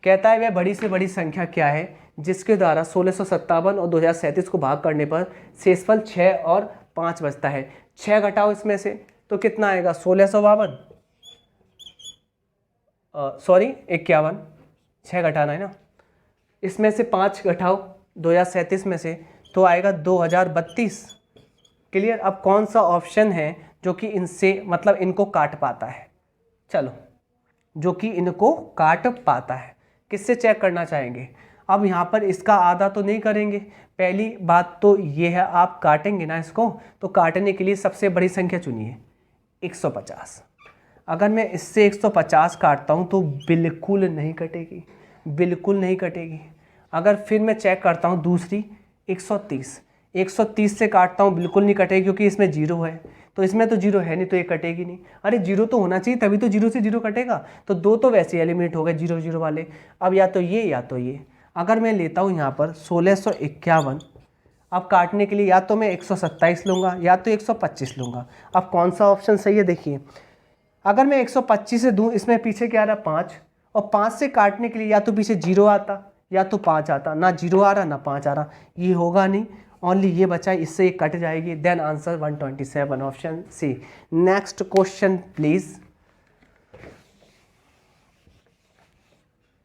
कहता है वह बड़ी से बड़ी संख्या क्या है जिसके द्वारा 1657 और 2037 को भाग करने पर शेषफल 6 और 5 बचता है। 6 घटाओ इसमें से तो कितना आएगा, 1652, सॉरी 51, 6 घटाना है ना, इसमें से 5 घटाओ 2037 में से तो आएगा 2032। क्लियर? अब कौन सा ऑप्शन है जो कि इनसे मतलब इनको काट पाता है? चलो, जो कि इनको काट पाता है, किससे चेक करना चाहेंगे? अब यहाँ पर इसका आधा तो नहीं करेंगे, पहली बात तो ये है, आप काटेंगे ना इसको, तो काटने के लिए सबसे बड़ी संख्या चुनिए 150। अगर मैं इससे 150 काटता हूँ तो बिल्कुल नहीं कटेगी, बिल्कुल नहीं कटेगी। अगर फिर मैं चेक करता हूँ दूसरी 130, 130 से काटता हूँ, बिल्कुल नहीं कटेगी क्योंकि इसमें जीरो है, तो इसमें तो जीरो है नहीं तो ये कटेगी नहीं। अरे जीरो तो होना चाहिए तभी तो जीरो से जीरो कटेगा, तो 2 तो वैसे एलिमिनेट हो गए जीरो जीरो वाले। अब या तो ये या तो ये। अगर मैं लेता हूँ यहाँ पर 1651, अब काटने के लिए या तो मैं 127 लूँगा या तो 125 लूँगा। अब कौन सा ऑप्शन सही है देखिए, अगर मैं 125 से दूँ, इसमें पीछे क्या आ रहा है 5, और 5 से काटने के लिए या तो पीछे जीरो आता या तो 5 आता, ना जीरो आ रहा ना 5 आ रहा, ये होगा नहीं, ओनली ये बचा है, इससे ये कट जाएगी। Then answer 127, option C. Next question please.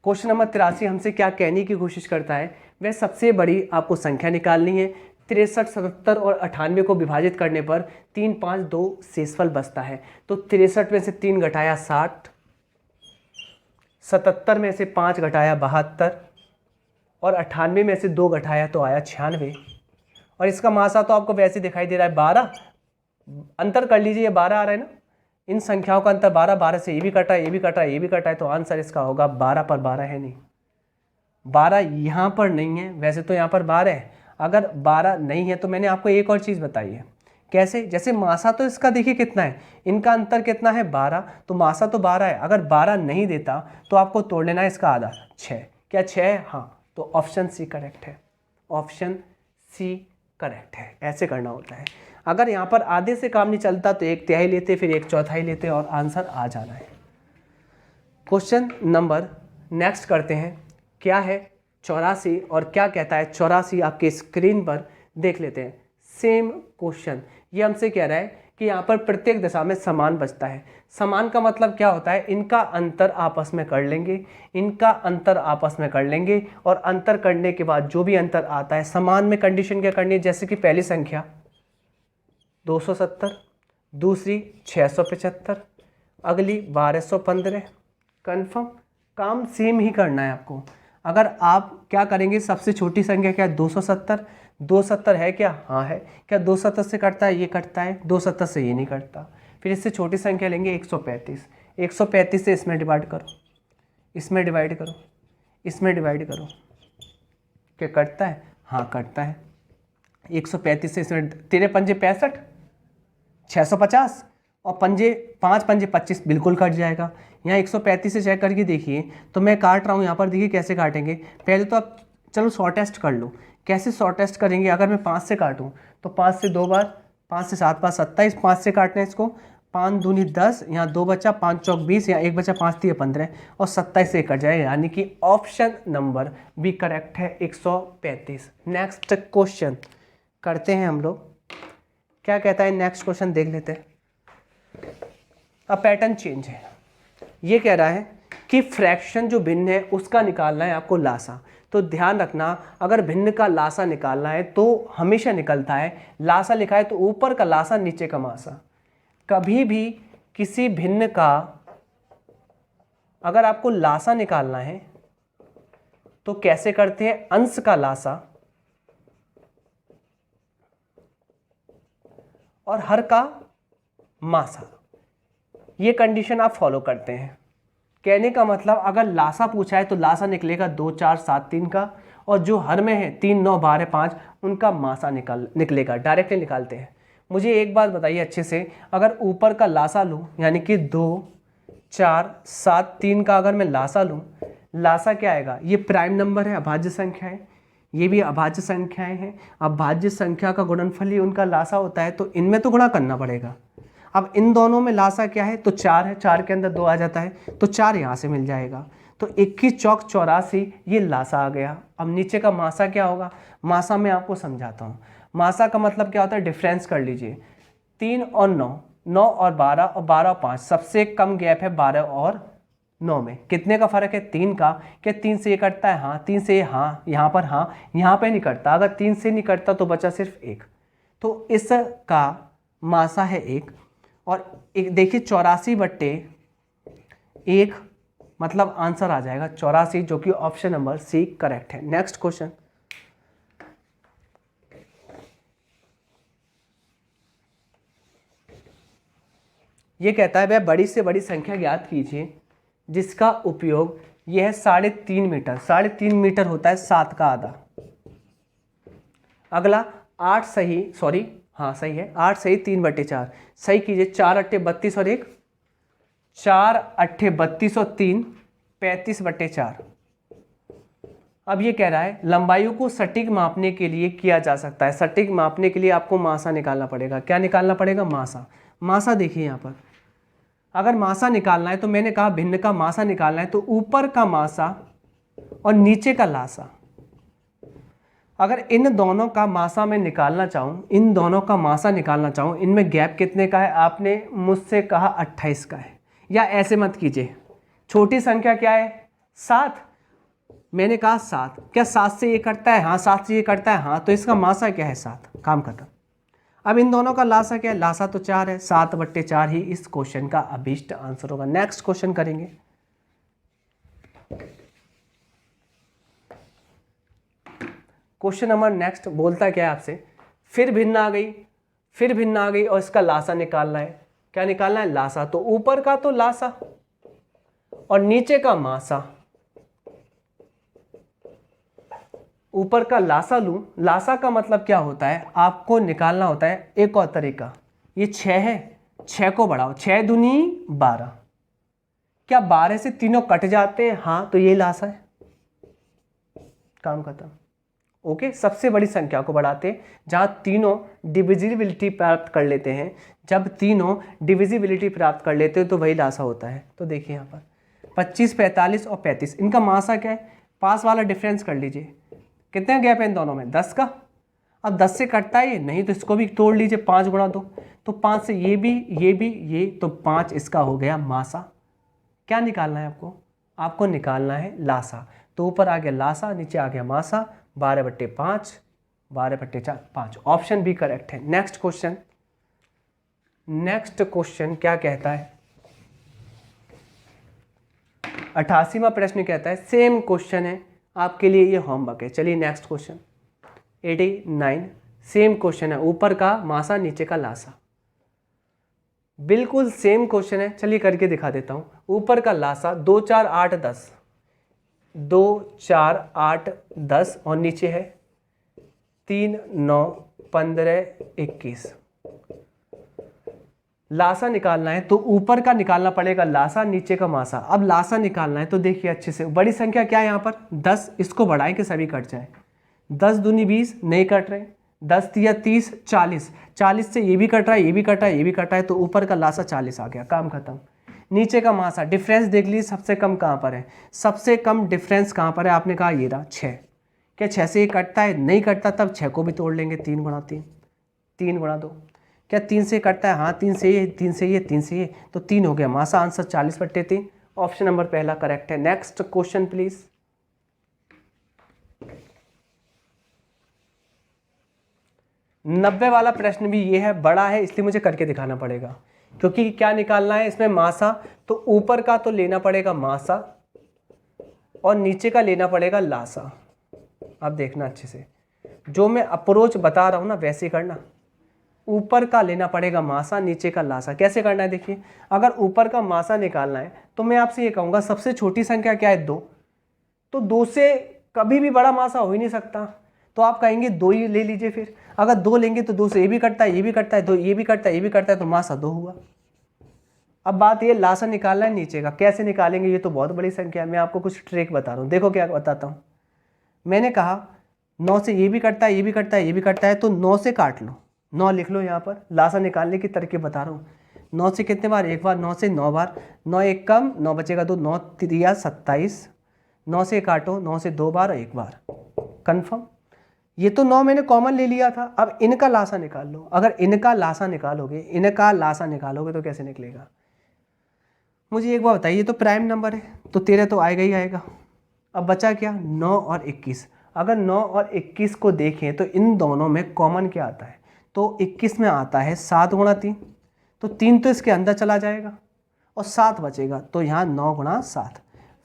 Question number 83 हमसे क्या कहने की कोशिश करता है, वह सबसे बड़ी आपको संख्या निकालनी है। 63, 77 और 98 को विभाजित करने पर 3, 5, 2 शेषफल बचता है। तो 63 में से 3 घटाया 60, 77 में से 5 घटाया 72, और 98 में से 2 घटाया तो आया 96। और इसका मासा तो आपको वैसे दिखाई दे रहा है 12, अंतर कर लीजिए, ये 12 आ रहा है ना, इन संख्याओं का अंतर 12, 12 से ये भी कटा है, ये भी कटा है, ये भी कटा है, तो आंसर इसका होगा 12, पर 12 है नहीं, 12 यहाँ पर नहीं है। वैसे तो यहाँ पर 12 है, अगर 12 नहीं है तो मैंने आपको एक और चीज़ बताई है। कैसे? जैसे मासा तो इसका देखिए कितना है, इनका अंतर कितना है 12, तो मासा तो 12 है, अगर 12 नहीं देता तो आपको तोड़ लेना है इसका आधा, 6। क्या 6 है? हाँ, तो ऑप्शन सी करेक्ट है, ऑप्शन सी करेक्ट है। ऐसे करना होता है। अगर यहाँ पर आधे से काम नहीं चलता तो 1/3 लेते, फिर 1/4 लेते और आंसर आ जाना है। क्वेश्चन नंबर नेक्स्ट करते हैं, क्या है 84 और क्या कहता है 84, आपके स्क्रीन पर देख लेते हैं। सेम क्वेश्चन, ये हमसे कह रहा है कि यहाँ पर प्रत्येक दिशा में समान बचता है। समान का मतलब क्या होता है, इनका अंतर आपस में कर लेंगे, इनका अंतर आपस में कर लेंगे, और अंतर करने के बाद जो भी अंतर आता है, समान में कंडीशन क्या करनी है, जैसे कि पहली संख्या 270, दूसरी 675, अगली 1215। कन्फर्म? काम सेम ही करना है आपको। अगर आप क्या करेंगे, सबसे छोटी संख्या क्या है 270, 270 है क्या? हाँ है। क्या 270 से कटता है? ये कटता है, 270 से ये नहीं कटता। फिर इससे छोटी संख्या लेंगे 135, 135 से इसमें डिवाइड करो, इसमें डिवाइड करो, इसमें डिवाइड करो, क्या कटता है? हाँ कटता है। 135 से इसमें, तेरे पंजे 65, 650 और पंजे 5 पंजे 25, बिल्कुल कट जाएगा। यहाँ 135 से चेक करके देखिए, तो मैं काट रहा हूँ यहाँ पर, देखिए कैसे काटेंगे। पहले तो आप चलो शॉर्टेस्ट कर लो, कैसे शॉर्टेस्ट करेंगे। अगर मैं 5 से काटूँ तो 5 से 2 बार, 5 से 7 बार 27, 5 से काटना है इसको, 5 दूनी 10, यहाँ 2 बचा, 5 चौक 20, यहाँ 1 बचा, 5 3 15, और 27 से कट जाएगा, यानी कि ऑप्शन नंबर बी करेक्ट है, 135। नेक्स्ट क्वेश्चन करते हैं हम लोग, क्या कहता है नेक्स्ट क्वेश्चन देख लेते हैं। अब पैटर्न चेंज है, ये कह रहा है कि फ्रैक्शन जो भिन्न है उसका निकालना है आपको लासा। तो ध्यान रखना, अगर भिन्न का लासा निकालना है तो हमेशा निकलता है, लासा लिखा है तो ऊपर का लासा नीचे का मासा। कभी भी किसी भिन्न का अगर आपको लासा निकालना है तो कैसे करते हैं, अंश का लासा और हर का मासा, ये कंडीशन आप फॉलो करते हैं। कहने का मतलब अगर लासा पूछा है तो लासा निकलेगा 2 4 7 3 का, और जो हर में है 3 9 12 5 उनका मासा निकलेगा, डायरेक्टली निकालते हैं। मुझे एक बात बताइए अच्छे से, अगर ऊपर का लासा लूँ यानी कि 2 4 7 3 का अगर मैं लासा लूँ, लासा क्या आएगा, ये प्राइम नंबर है, अभाज्य संख्या है, ये भी अभाज्य संख्याएं हैं। अभाज्य संख्या का गुणनफल ही उनका लासा होता है, तो इनमें तो गुणा करना पड़ेगा। अब इन दोनों में लासा क्या है, तो 4 है, 4 के अंदर 2 आ जाता है, तो 4 यहाँ से मिल जाएगा, तो 21 चौक 84 ये लासा आ गया। अब नीचे का मासा क्या होगा, मासा मैं आपको समझाता हूँ। मासा का मतलब क्या होता है, डिफरेंस कर लीजिए, 3 और 9, 9 और 12 और 12 और 5, सबसे कम गैप है 12 और 9 में। कितने का फर्क है, 3 का। क्या 3 से ये कटता है, हाँ 3 से ये, हाँ यहाँ पर, हाँ यहाँ पे नहीं कटता। अगर 3 से नहीं कटता तो बचा सिर्फ 1, तो इसका मासा है 1। और एक देखिए 84/1 मतलब आंसर आ जाएगा 84, जो कि ऑप्शन नंबर सी करेक्ट है। नेक्स्ट क्वेश्चन, ये कहता है वह बड़ी से बड़ी संख्या ज्ञात कीजिए जिसका उपयोग यह है 3.5 मीटर। 3.5 मीटर होता है 7 का आधा। अगला 8 सही, सॉरी हाँ सही है, 8 सही 3/4 सही कीजिए। 4 अट्ठे 32 और 1, 4 अट्ठे 32 और 3 35/4। अब ये कह रहा है लंबाई को सटीक मापने के लिए किया जा सकता है। सटीक मापने के लिए आपको मासा निकालना पड़ेगा। क्या निकालना पड़ेगा, मासा। मासा देखिए यहाँ पर, अगर मासा निकालना है तो मैंने कहा भिन्न का मासा निकालना है, तो ऊपर का मासा और नीचे का लासा। अगर इन दोनों का मासा मैं निकालना चाहूँ, इन दोनों का मासा निकालना चाहूँ, इनमें गैप कितने का है, आपने मुझसे कहा 28 का है। या ऐसे मत कीजिए, छोटी संख्या क्या है 7, मैंने कहा 7, क्या 7 से ये कटता है, हाँ 7 से ये कटता है, हाँ तो इसका मासा क्या है 7, काम खत्म। अब इन दोनों का लासा क्या है, लासा तो 4 है, 7/4 ही इस क्वेश्चन का अभीष्ट आंसर होगा। नेक्स्ट क्वेश्चन करेंगे। क्वेश्चन नंबर नेक्स्ट बोलता क्या है आपसे, फिर भिन्न आ गई, फिर भिन्न आ गई और इसका लासा निकालना है। क्या निकालना है, लासा। तो ऊपर का तो लासा और नीचे का मासा। ऊपर का लासा लूं, लासा का मतलब क्या होता है, आपको निकालना होता है एक और तरीका। ये 6 है, 6 को बढ़ाओ, 6 दूनी 12। क्या 12 से तीनों कट जाते हैं, हाँ तो ये लासा है, काम खत्म। ओके, सबसे बड़ी संख्या को बढ़ाते हैं जहां तीनों डिविजिबिलिटी प्राप्त कर लेते हैं। जब तीनों डिविजिबिलिटी प्राप्त कर लेते हैं तो वही लासा होता है। तो देखिए यहाँ पर 25 45 और 35, इनका मासा क्या है, पास वाला डिफरेंस कर लीजिए, कितने गैप है इन दोनों में, 10 का। अब 10 से कटता है ये नहीं, तो इसको भी तोड़ लीजिए, 5 गुणा 2, तो 5 से ये भी ये, तो 5 इसका हो गया मासा। क्या निकालना है आपको, आपको निकालना है लासा। तो ऊपर आ गया लासा, नीचे आ गया मासा, 12/5, 12/4, 5, ऑप्शन भी करेक्ट है। नेक्स्ट क्वेश्चन, नेक्स्ट क्वेश्चन क्या कहता है, 88वां प्रश्न कहता है, सेम क्वेश्चन है आपके लिए, ये होमवर्क है। चलिए नेक्स्ट क्वेश्चन 89, सेम क्वेश्चन है, ऊपर का मासा नीचे का लासा, बिल्कुल सेम क्वेश्चन है। चलिए करके दिखा देता हूं। ऊपर का लासा 2 4 8 10, 2 4 8 10 और नीचे है 3 9 15 21। लासा निकालना है तो ऊपर का निकालना पड़ेगा लासा, नीचे का मासा। अब लासा निकालना है तो देखिए अच्छे से, बड़ी संख्या क्या है यहाँ पर 10, इसको बढ़ाएं कि सभी कट जाए। 10 दूनी 20, नहीं कट रहे, 10 तिया 30, 40, 40 से ये भी कट रहा है, ये भी कट रहा है, ये भी कट रहा है, तो ऊपर का लासा 40 आ गया, काम खत्म। नीचे का मासा, डिफरेंस देख लीजिए सबसे कम कहाँ पर है, सबसे कम डिफरेंस कहाँ पर है, आपने कहा ये रहा 6। क्या 6 से ये कटता है, नहीं कटता, तब 6 को भी तोड़ लेंगे, 3 गुणा 3, 3 गुणा 2। क्या 3 से कटता है, हाँ 3 से ये, 3 से ये, 3 से ये, तो 3 हो गया मासा। आंसर 40/3, ऑप्शन नंबर पहला करेक्ट है। Next question please. 90 वाला प्रश्न भी ये है, बड़ा है इसलिए मुझे करके दिखाना पड़ेगा। क्योंकि क्या निकालना है इसमें मासा, तो ऊपर का तो लेना पड़ेगा मासा और नीचे का लेना पड़ेगा लासा। अब देखना अच्छे से, जो मैं अप्रोच बता रहा हूँ ना वैसे करना। ऊपर का लेना पड़ेगा मासा, नीचे का लासा। कैसे करना है देखिए, अगर ऊपर का मासा निकालना है तो मैं आपसे ये कहूँगा सबसे छोटी संख्या क्या है 2, तो 2 से कभी भी बड़ा मासा हो ही नहीं सकता, तो आप कहेंगे 2 ही ले लीजिए। फिर अगर 2 लेंगे तो 2 से ये भी कटता है, ये भी कटता है, तो ये भी कटता है, ये भी कटता है, तो मासा 2 हुआ। अब बात ये लासा निकालना है नीचे का, कैसे निकालेंगे, ये तो बहुत बड़ी संख्या है। मैं आपको कुछ ट्रिक बता रहा हूँ, देखो क्या बताता हूँ। मैंने कहा 9 से ये भी कटता है, ये भी कटता है, ये भी कटता है, तो 9 से काट लो, 9 लिख लो यहाँ पर। लासा निकालने की तरकीब बता रहा हूँ। 9 से कितने बार, एक बार। 9 से 9 बार, 9 एक कम, 9 बचेगा तो 9 3 27। 9 से काटो, 9 से 2 बार और 1 बार। कन्फर्म। ये तो 9 मैंने कॉमन ले लिया था। अब इनका लासा निकाल लो। अगर इनका लासा निकालोगे, इनका लासा निकालोगे तो कैसे निकलेगा, मुझे एक बार बताइए। ये तो प्राइम नंबर है तो 13 तो आएगा ही आएगा। अब बचा क्या, 9 और 21। अगर 9 और 21 को देखें तो इन दोनों में कॉमन क्या आता है, तो 21 में आता है 7 गुणा 3, तो 3 तो इसके अंदर चला जाएगा और 7 बचेगा, तो यहाँ 9 गुणा 7।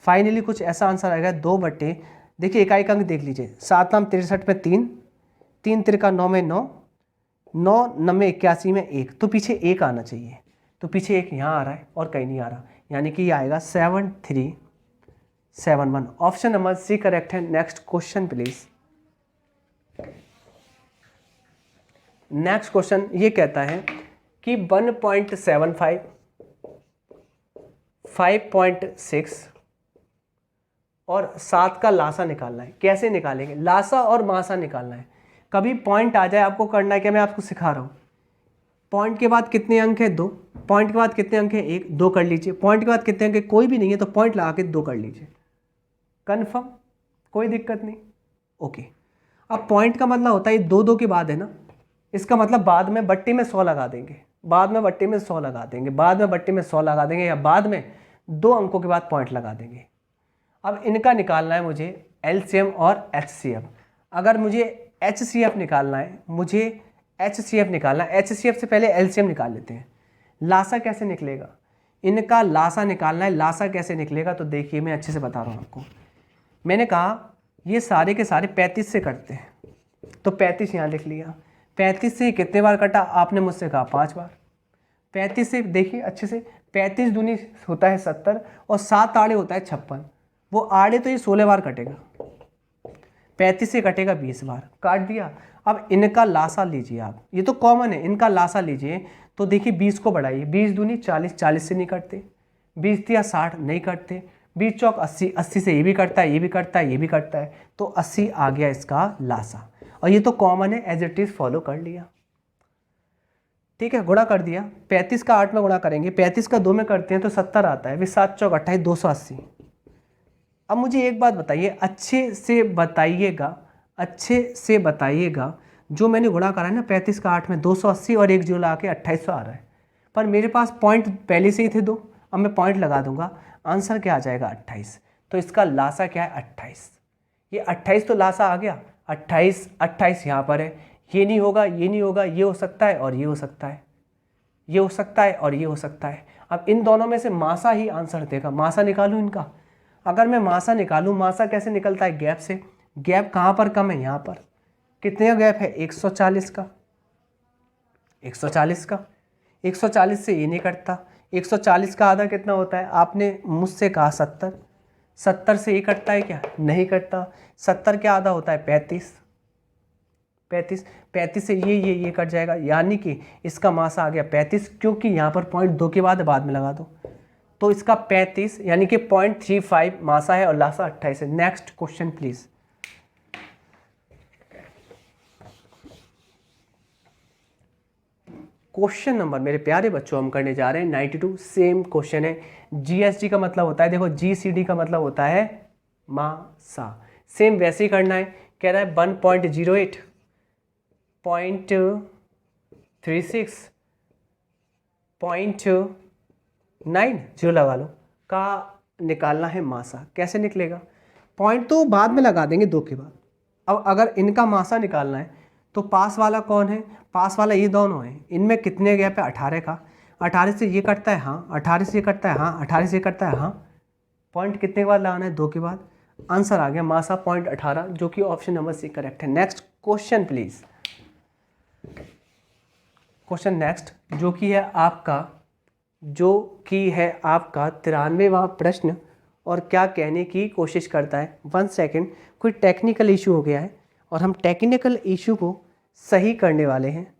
फाइनली कुछ ऐसा आंसर आएगा 2 बटे, देखिए इकाई अंक देख लीजिए, 7 नाम 63 में 3, 3 तिरका 9 में 9, 9 9 81 में 1, तो पीछे 1 आना चाहिए, तो पीछे 1 यहाँ आ रहा है और कहीं नहीं आ रहा, यानी कि ये आएगा 7371। ऑप्शन नंबर सी करेक्ट है। Next question please. Next question ये कहता है कि 1.75, 5.6 और 7 का लासा निकालना है। कैसे निकालेंगे, लासा और मासा निकालना है। कभी पॉइंट आ जाए आपको करना है क्या, मैं आपको सिखा रहा हूँ। पॉइंट के बाद कितने अंक है, 2। पॉइंट के बाद कितने अंक है, 1, 2 कर लीजिए। पॉइंट के बाद कितने अंक है, कोई भी नहीं है, तो पॉइंट लगा के 2 कर लीजिए। कन्फर्म, कोई दिक्कत नहीं। ओके, अब पॉइंट का मतलब होता है 2 2 के बाद है ना, इसका मतलब बाद में बट्टी में 100 लगा देंगे, बाद में बट्टी में 100 लगा देंगे, बाद में बट्टी में 100 लगा देंगे, या बाद में 2 अंकों के बाद पॉइंट लगा देंगे। अब इनका निकालना है मुझे एलसीएम और एचसीएफ। अगर मुझे एचसीएफ निकालना है, मुझे एचसीएफ निकालना है, एचसीएफ से पहले एलसीएम निकाल लेते हैं। लासा कैसे निकलेगा, इनका लासा निकालना है। लासा कैसे निकलेगा, तो देखिए मैं अच्छे से बता रहा हूँ आपको। मैंने कहा ये सारे के सारे 35 से कटते हैं, तो 35 यहाँ लिख लिया। 35 से कितने बार कटा, आपने मुझसे कहा 5 बार। 35 से देखिए अच्छे से, 35 दूनी होता है 70 और 7 आड़े होता है 56। वो आड़े तो ये 16 बार कटेगा, 35 से कटेगा 20 बार, काट दिया। अब इनका लासा लीजिए आप, ये तो कॉमन है, इनका लासा लीजिए तो देखिए 20 को बढ़ाइए, 20 दूनी 40, 40 से नहीं कटते, 20 तिया 60 नहीं कटते, 20 चौक 80, 80 से ये भी कटता है, ये भी कटता है, ये भी कटता है, तो 80 आ गया इसका लासा। और ये तो कॉमन है, एज इट इज फॉलो कर लिया। ठीक है, गुणा कर दिया। 35 का 8 में गुणा करेंगे, 35 का 2 में करते हैं तो 70 आता है, 7 चौक 28, 280। अब मुझे एक बात बताइए, अच्छे से बताइएगा, अच्छे से बताइएगा, जो मैंने गुणा करा है ना 35 का 8 में, 280 और 1 जो ला के 2800 आ रहा है, पर मेरे पास पॉइंट पहले से ही थे 2, अब मैं पॉइंट लगा दूंगा, आंसर क्या आ जाएगा 28। तो इसका लासा क्या है 28। ये 28 तो लासा आ गया, 28 28 यहाँ पर है, ये नहीं होगा, ये नहीं होगा, ये हो सकता है और ये हो सकता है, ये हो सकता है और ये हो सकता है। अब इन दोनों में से मासा ही आंसर देगा। मासा निकालूं इनका, अगर मैं मासा निकालूं, मासा कैसे निकलता है, गैप से। गैप कहाँ पर कम है, यहाँ पर। कितने का गैप है, 140 का, 140 का। 140 से ये नहीं कटता, 140 का आधा कितना होता है, आपने मुझसे कहा 70, 70 से ये कटता है क्या, नहीं कटता। 70 के आधा होता है 35, 35, 35 से ये कट जाएगा, यानी कि इसका मासा आ गया 35, क्योंकि यहाँ पर पॉइंट 2 के बाद में लगा दो, तो इसका 35 यानी कि 0.35 मासा है और लासा 28 है। Next question please. Question number मेरे प्यारे बच्चों हम करने जा रहे हैं 92, सेम क्वेश्चन है। जीएसटी का मतलब होता है, देखो जीसीडी का मतलब होता है मासा, सेम वैसे ही करना है। कह रहा है 1.08, 0.36, 0.9 जो लगा लो का निकालना है मासा। कैसे निकलेगा, पॉइंट तो बाद में लगा देंगे 2 के बाद। अब अगर इनका मासा निकालना है तो पास वाला कौन है, पास वाला ये दोनों है, इनमें कितने गैप है 18 का, 18 से ये कटता है, हाँ 18 से ये कटता है, हाँ 18 से ये कटता है, हाँ। पॉइंट कितने के बाद लगाना है, 2 के बाद। आंसर आ गया मासा पॉइंट 18, जो कि ऑप्शन नंबर सी करेक्ट है। Next question please. Question next जो कि है आपका 93वां प्रश्न, और क्या कहने की कोशिश करता है। 1 सेकेंड, कोई टेक्निकल इशू हो गया है और हम टेक्निकल इशू को सही करने वाले हैं।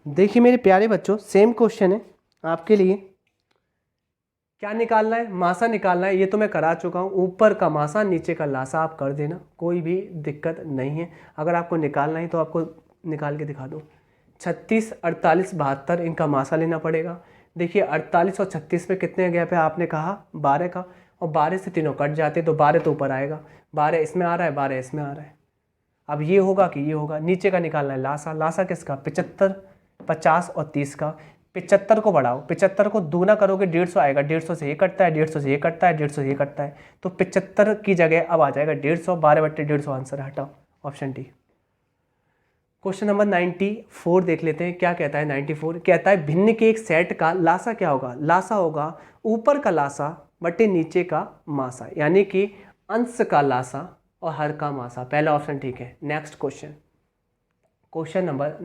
देखिए मेरे प्यारे बच्चों, सेम क्वेश्चन है आपके लिए। क्या निकालना है, मासा निकालना है। ये तो मैं करा चुका हूँ, ऊपर का मासा नीचे का लासा आप कर देना, कोई भी दिक्कत नहीं है। अगर आपको निकालना है तो आपको निकाल के दिखा दूँ। 36, 48, 72 इनका मासा लेना पड़ेगा। देखिए 48 और 36 में कितने गैप है, आपने कहा 12 का, और 12 से तीनों कट जाते तो 12 तो ऊपर आएगा, 12 इसमें आ रहा है, 12 इसमें आ रहा है। अब ये होगा कि ये होगा, नीचे का निकालना है लासा। लासा किसका, 75, 50 और 30 का। 75 को बढ़ाओ, 75 को दूना करोगे 150 आएगा, 150 से ये कटता है, 150 से ये कटता है, 150 से ये कटता है, तो 75 की जगह अब आ जाएगा 150, 12/150 आंसर हटाओ, ऑप्शन डी। क्वेश्चन नंबर 94 देख लेते हैं, क्या कहता है। 94 कहता है भिन्न के एक सेट का लासा क्या होगा। लासा होगा ऊपर का लासा बटे नीचे का मासा, यानी कि अंश का लासा और हर का मासा। पहला ऑप्शन ठीक है। नेक्स्ट क्वेश्चन, क्वेश्चन नंबर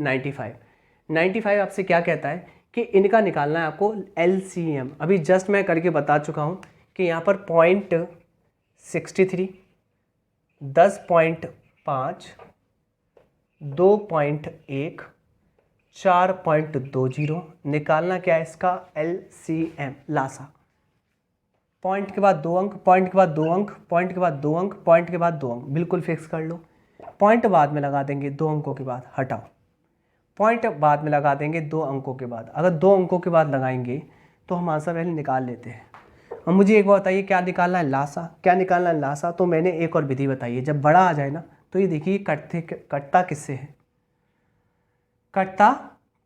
95 आपसे क्या कहता है कि इनका निकालना है आपको LCM। अभी जस्ट मैं करके बता चुका हूँ कि यहाँ पर 0.63, 10.5, 2.1, 4.20 निकालना क्या है इसका LCM लासा। पॉइंट के बाद 2 अंक, पॉइंट के बाद 2 अंक, पॉइंट के बाद 2 अंक, पॉइंट के बाद 2 अंक, बिल्कुल फिक्स कर लो। पॉइंट बाद में लगा देंगे 2 अंकों के बाद, हटाओ। पॉइंट बाद में लगा देंगे 2 अंकों के बाद। अगर 2 अंकों के बाद लगाएंगे तो हम आंसर पहले निकाल लेते हैं। अब मुझे एक बार बताइए, क्या निकालना है लासा, क्या निकालना है लासा। तो मैंने एक और विधि बताई है, जब बड़ा आ जाए ना तो ये देखिए कटता किससे है, कटता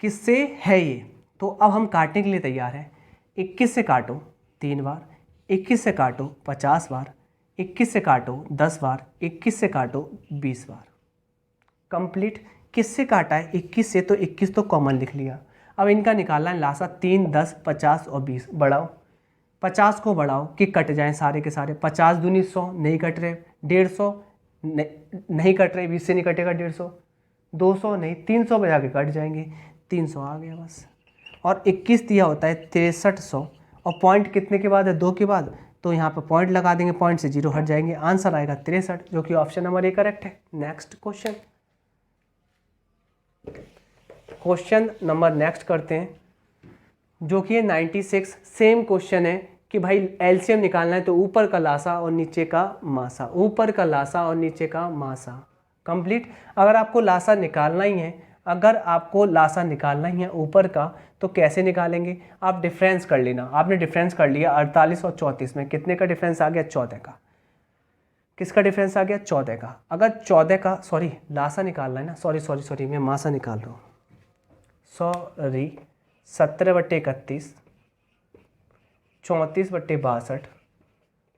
किससे है ये। तो अब हम काटने के लिए तैयार हैं। 21 से काटो 3 बार, 21 से काटो 50 बार, 21 से काटो 10 बार, 21 से काटो 20 बार। कंप्लीट। किससे काटा है, 21 से, तो 21 तो कॉमन लिख लिया। अब इनका निकालना है लासा। 3, 10, 50 और 20 बढ़ाओ। 50 को बढ़ाओ कि कट जाएं सारे के सारे। 50 दूनी 100 नहीं कट रहे, 150 नहीं कट रहे, 20 से नहीं कटेगा 150, 200 नहीं, 300 बजा के कट जाएंगे, 300 आ गया बस। और 21 दिया होता है 6300, और पॉइंट कितने के बाद है, 2 के बाद, तो यहाँ पर पॉइंट लगा देंगे, पॉइंट से 0 हट जाएंगे, आंसर आएगा 63, जो कि ऑप्शन नंबर ए करेक्ट है। Next question, question number next करते हैं, जो कि है 96। सेम क्वेश्चन है कि भाई एलसीएम निकालना है, तो ऊपर का लासा और नीचे का मासा, ऊपर का लासा और नीचे का मासा। कंप्लीट। अगर आपको लासा निकालना ही है, अगर आपको लासा निकालना ही है ऊपर का, तो कैसे निकालेंगे, आप डिफरेंस कर लेना। आपने डिफरेंस कर लिया 48 और 34 में, कितने का डिफरेंस आ गया, 14 का। किसका डिफरेंस आ गया, 14 का। अगर 14 का, सॉरी लासा निकालना है ना, सॉरी मैं मासा निकाल रहा हूँ, सॉरी। 17/31, 34/62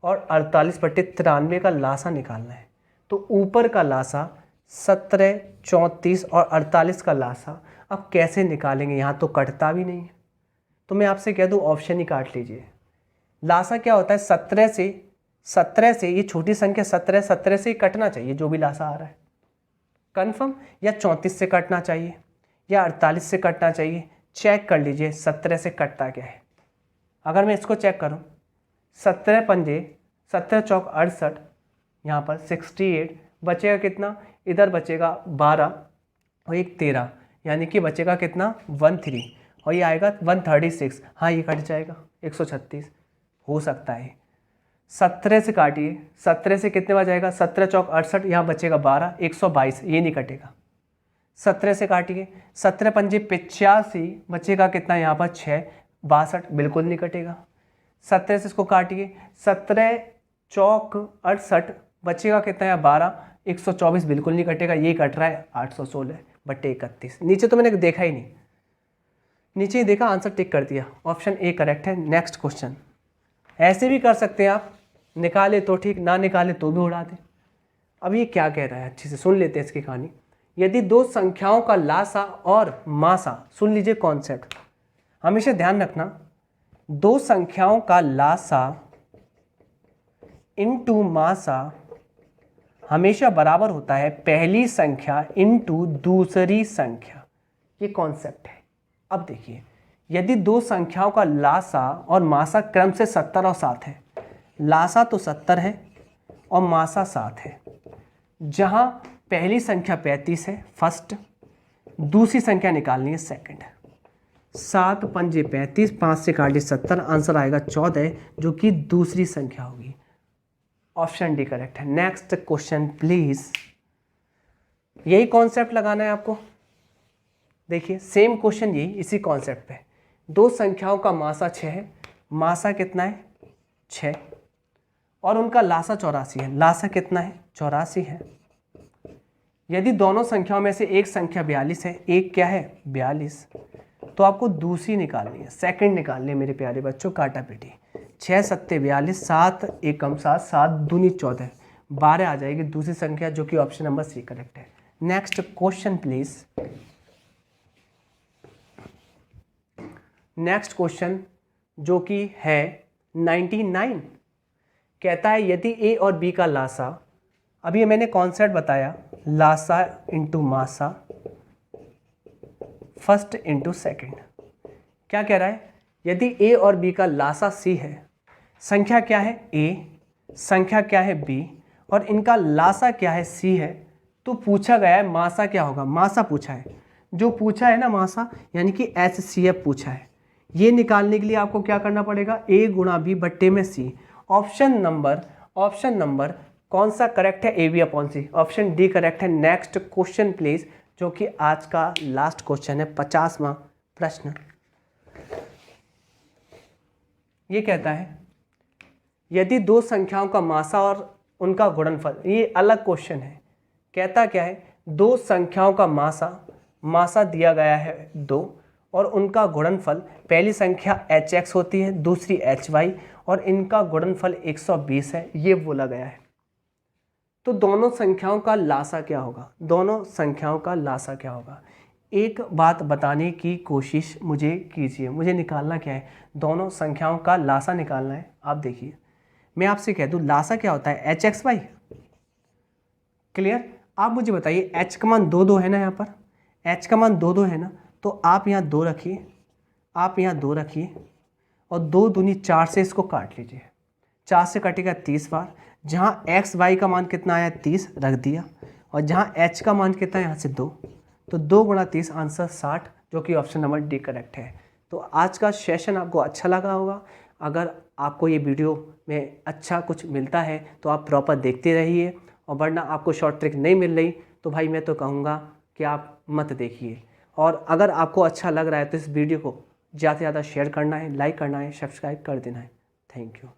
और 48/93 का लासा निकालना है। तो ऊपर का लासा 17, 34 और 48 का लासा अब कैसे निकालेंगे, यहाँ तो कटता भी नहीं है, तो मैं आपसे कह दूँ ऑप्शन ही काट लीजिए। लासा क्या होता है, 17 से ये छोटी संख्या 17 से ही कटना चाहिए, जो भी लासा आ रहा है कंफर्म, या 34 से कटना चाहिए, या 48 से कटना चाहिए। चेक कर लीजिए 17 से कटता क्या है। अगर मैं इसको चेक करूं, 17 पंजे 17 चौक 68, यहाँ पर 68 बचेगा कितना, इधर बचेगा 12 और एक 13, यानी कि बचेगा कितना 13, और ये आएगा 136। हाँ ये कट जाएगा 136 हो सकता है। 17 से काटिए, 17 से कितने बार जाएगा, 17 चौक 68, यहाँ बचेगा 12, 122, ये नहीं कटेगा। 17 से काटिए, 17 पंजे 85 बचेगा कितना, यहाँ पर 6, 62 बिल्कुल नहीं कटेगा। 17 से इसको काटिए, 17 चौक 68 बचेगा कितना, यहाँ 12, 124 बिल्कुल नहीं कटेगा, ये कट रहा है 816/31। नीचे तो मैंने देखा ही नहीं, नीचे ही देखा, आंसर टिक कर दिया, ऑप्शन ए करेक्ट है। नेक्स्ट क्वेश्चन, ऐसे भी कर सकते हैं आप, निकाले तो ठीक, ना निकाले तो भी उड़ा दें। अब ये क्या कह रहा है, अच्छे से सुन लेते हैं इसकी कहानी। यदि दो संख्याओं का लासा और मासा, सुन लीजिए कॉन्सेप्ट, हमेशा ध्यान रखना, दो संख्याओं का लासा इनटू मासा हमेशा बराबर होता है पहली संख्या इनटू दूसरी संख्या। ये कॉन्सेप्ट है। अब देखिए, यदि दो संख्याओं का लासा और मासा क्रम से 70 और 7 है, लासा तो 70 है और मासा 7 है, जहां पहली संख्या 35 है फर्स्ट, दूसरी संख्या निकालनी है सेकंड। 7 पंजे 35, 5 से काटिए 70, आंसर आएगा 14 जो कि दूसरी संख्या होगी। ऑप्शन डी करेक्ट है। Next question please. यही कॉन्सेप्ट लगाना है आपको। देखिए सेम क्वेश्चन यही, इसी कॉन्सेप्ट पे। दो संख्याओं का मासा 6 है, मासा कितना है 6, और उनका लासा 84 है, लासा कितना है 84 है। यदि दोनों संख्याओं में से एक संख्या 42 है, एक क्या है 42, तो आपको दूसरी निकालनी है, सेकंड निकालनी है मेरे प्यारे बच्चों। काटा पीटी, 6 सत्ते 42, 7 एकम 7, 7 दूनी 14, 12 आ जाएगी दूसरी संख्या, जो कि ऑप्शन नंबर सी करेक्ट है। Next question please. Next question जो कि है 99, कहता है यदि ए और बी का लासा, अभी मैंने कॉन्सेप्ट बताया, लासा इंटू मासा फर्स्ट इंटू सेकेंड। क्या कह रहा है, यदि ए और बी का लासा सी है, संख्या क्या है ए, संख्या क्या है बी, और इनका लासा क्या है सी है, तो पूछा गया है मासा क्या होगा। मासा पूछा है, जो पूछा है ना मासा, यानी कि HCF पूछा है। ये निकालने के लिए आपको क्या करना पड़ेगा, ए गुणा बी बट्टे में सी। ऑप्शन नंबर कौन सा करेक्ट है, A B upon C, option D correct है। नेक्स्ट क्वेश्चन प्लीज, जो कि आज का लास्ट क्वेश्चन है, 50वां प्रश्न। ये कहता है यदि दो संख्याओं का मासा और उनका गुणनफल, ये अलग क्वेश्चन है। कहता क्या है, दो संख्याओं का मासा दिया गया है 2 और उनका गुणनफल, पहली संख्या HX होती है, दूसरी HY, और इनका गुणनफल 120 है, ये बोला गया है। तो दोनों संख्याओं का लासा क्या होगा, दोनों संख्याओं का लासा क्या होगा। एक बात बताने की कोशिश मुझे कीजिए, मुझे निकालना क्या है, दोनों संख्याओं का लासा निकालना है। आप देखिए, मैं आपसे कह दूं लासा क्या होता है, HXY। क्लियर। आप मुझे बताइए, H का मान 2 है ना, यहाँ पर H का मान 2 है ना, तो आप यहाँ 2 रखिए, आप यहाँ 2 रखिए, और 2 दूनी 4 से इसको काट लीजिए, 4 से कटेगा 30 बार। जहाँ XY का मान कितना आया 30 रख दिया, और जहाँ H का मान कितना है यहाँ से 2, तो 2 गुणा 30 आंसर 60, जो कि ऑप्शन नंबर डी करेक्ट है। तो आज का सेशन आपको अच्छा लगा होगा। अगर आपको ये वीडियो में अच्छा कुछ मिलता है तो आप प्रॉपर देखते रहिए, और वरना आपको शॉर्ट ट्रिक नहीं मिल रही तो भाई मैं तो कहूँगा कि आप मत देखिए। और अगर आपको अच्छा लग रहा है तो इस वीडियो को ज़्यादा से ज़्यादा शेयर करना है, लाइक करना है, सब्सक्राइब कर देना है। Thank you.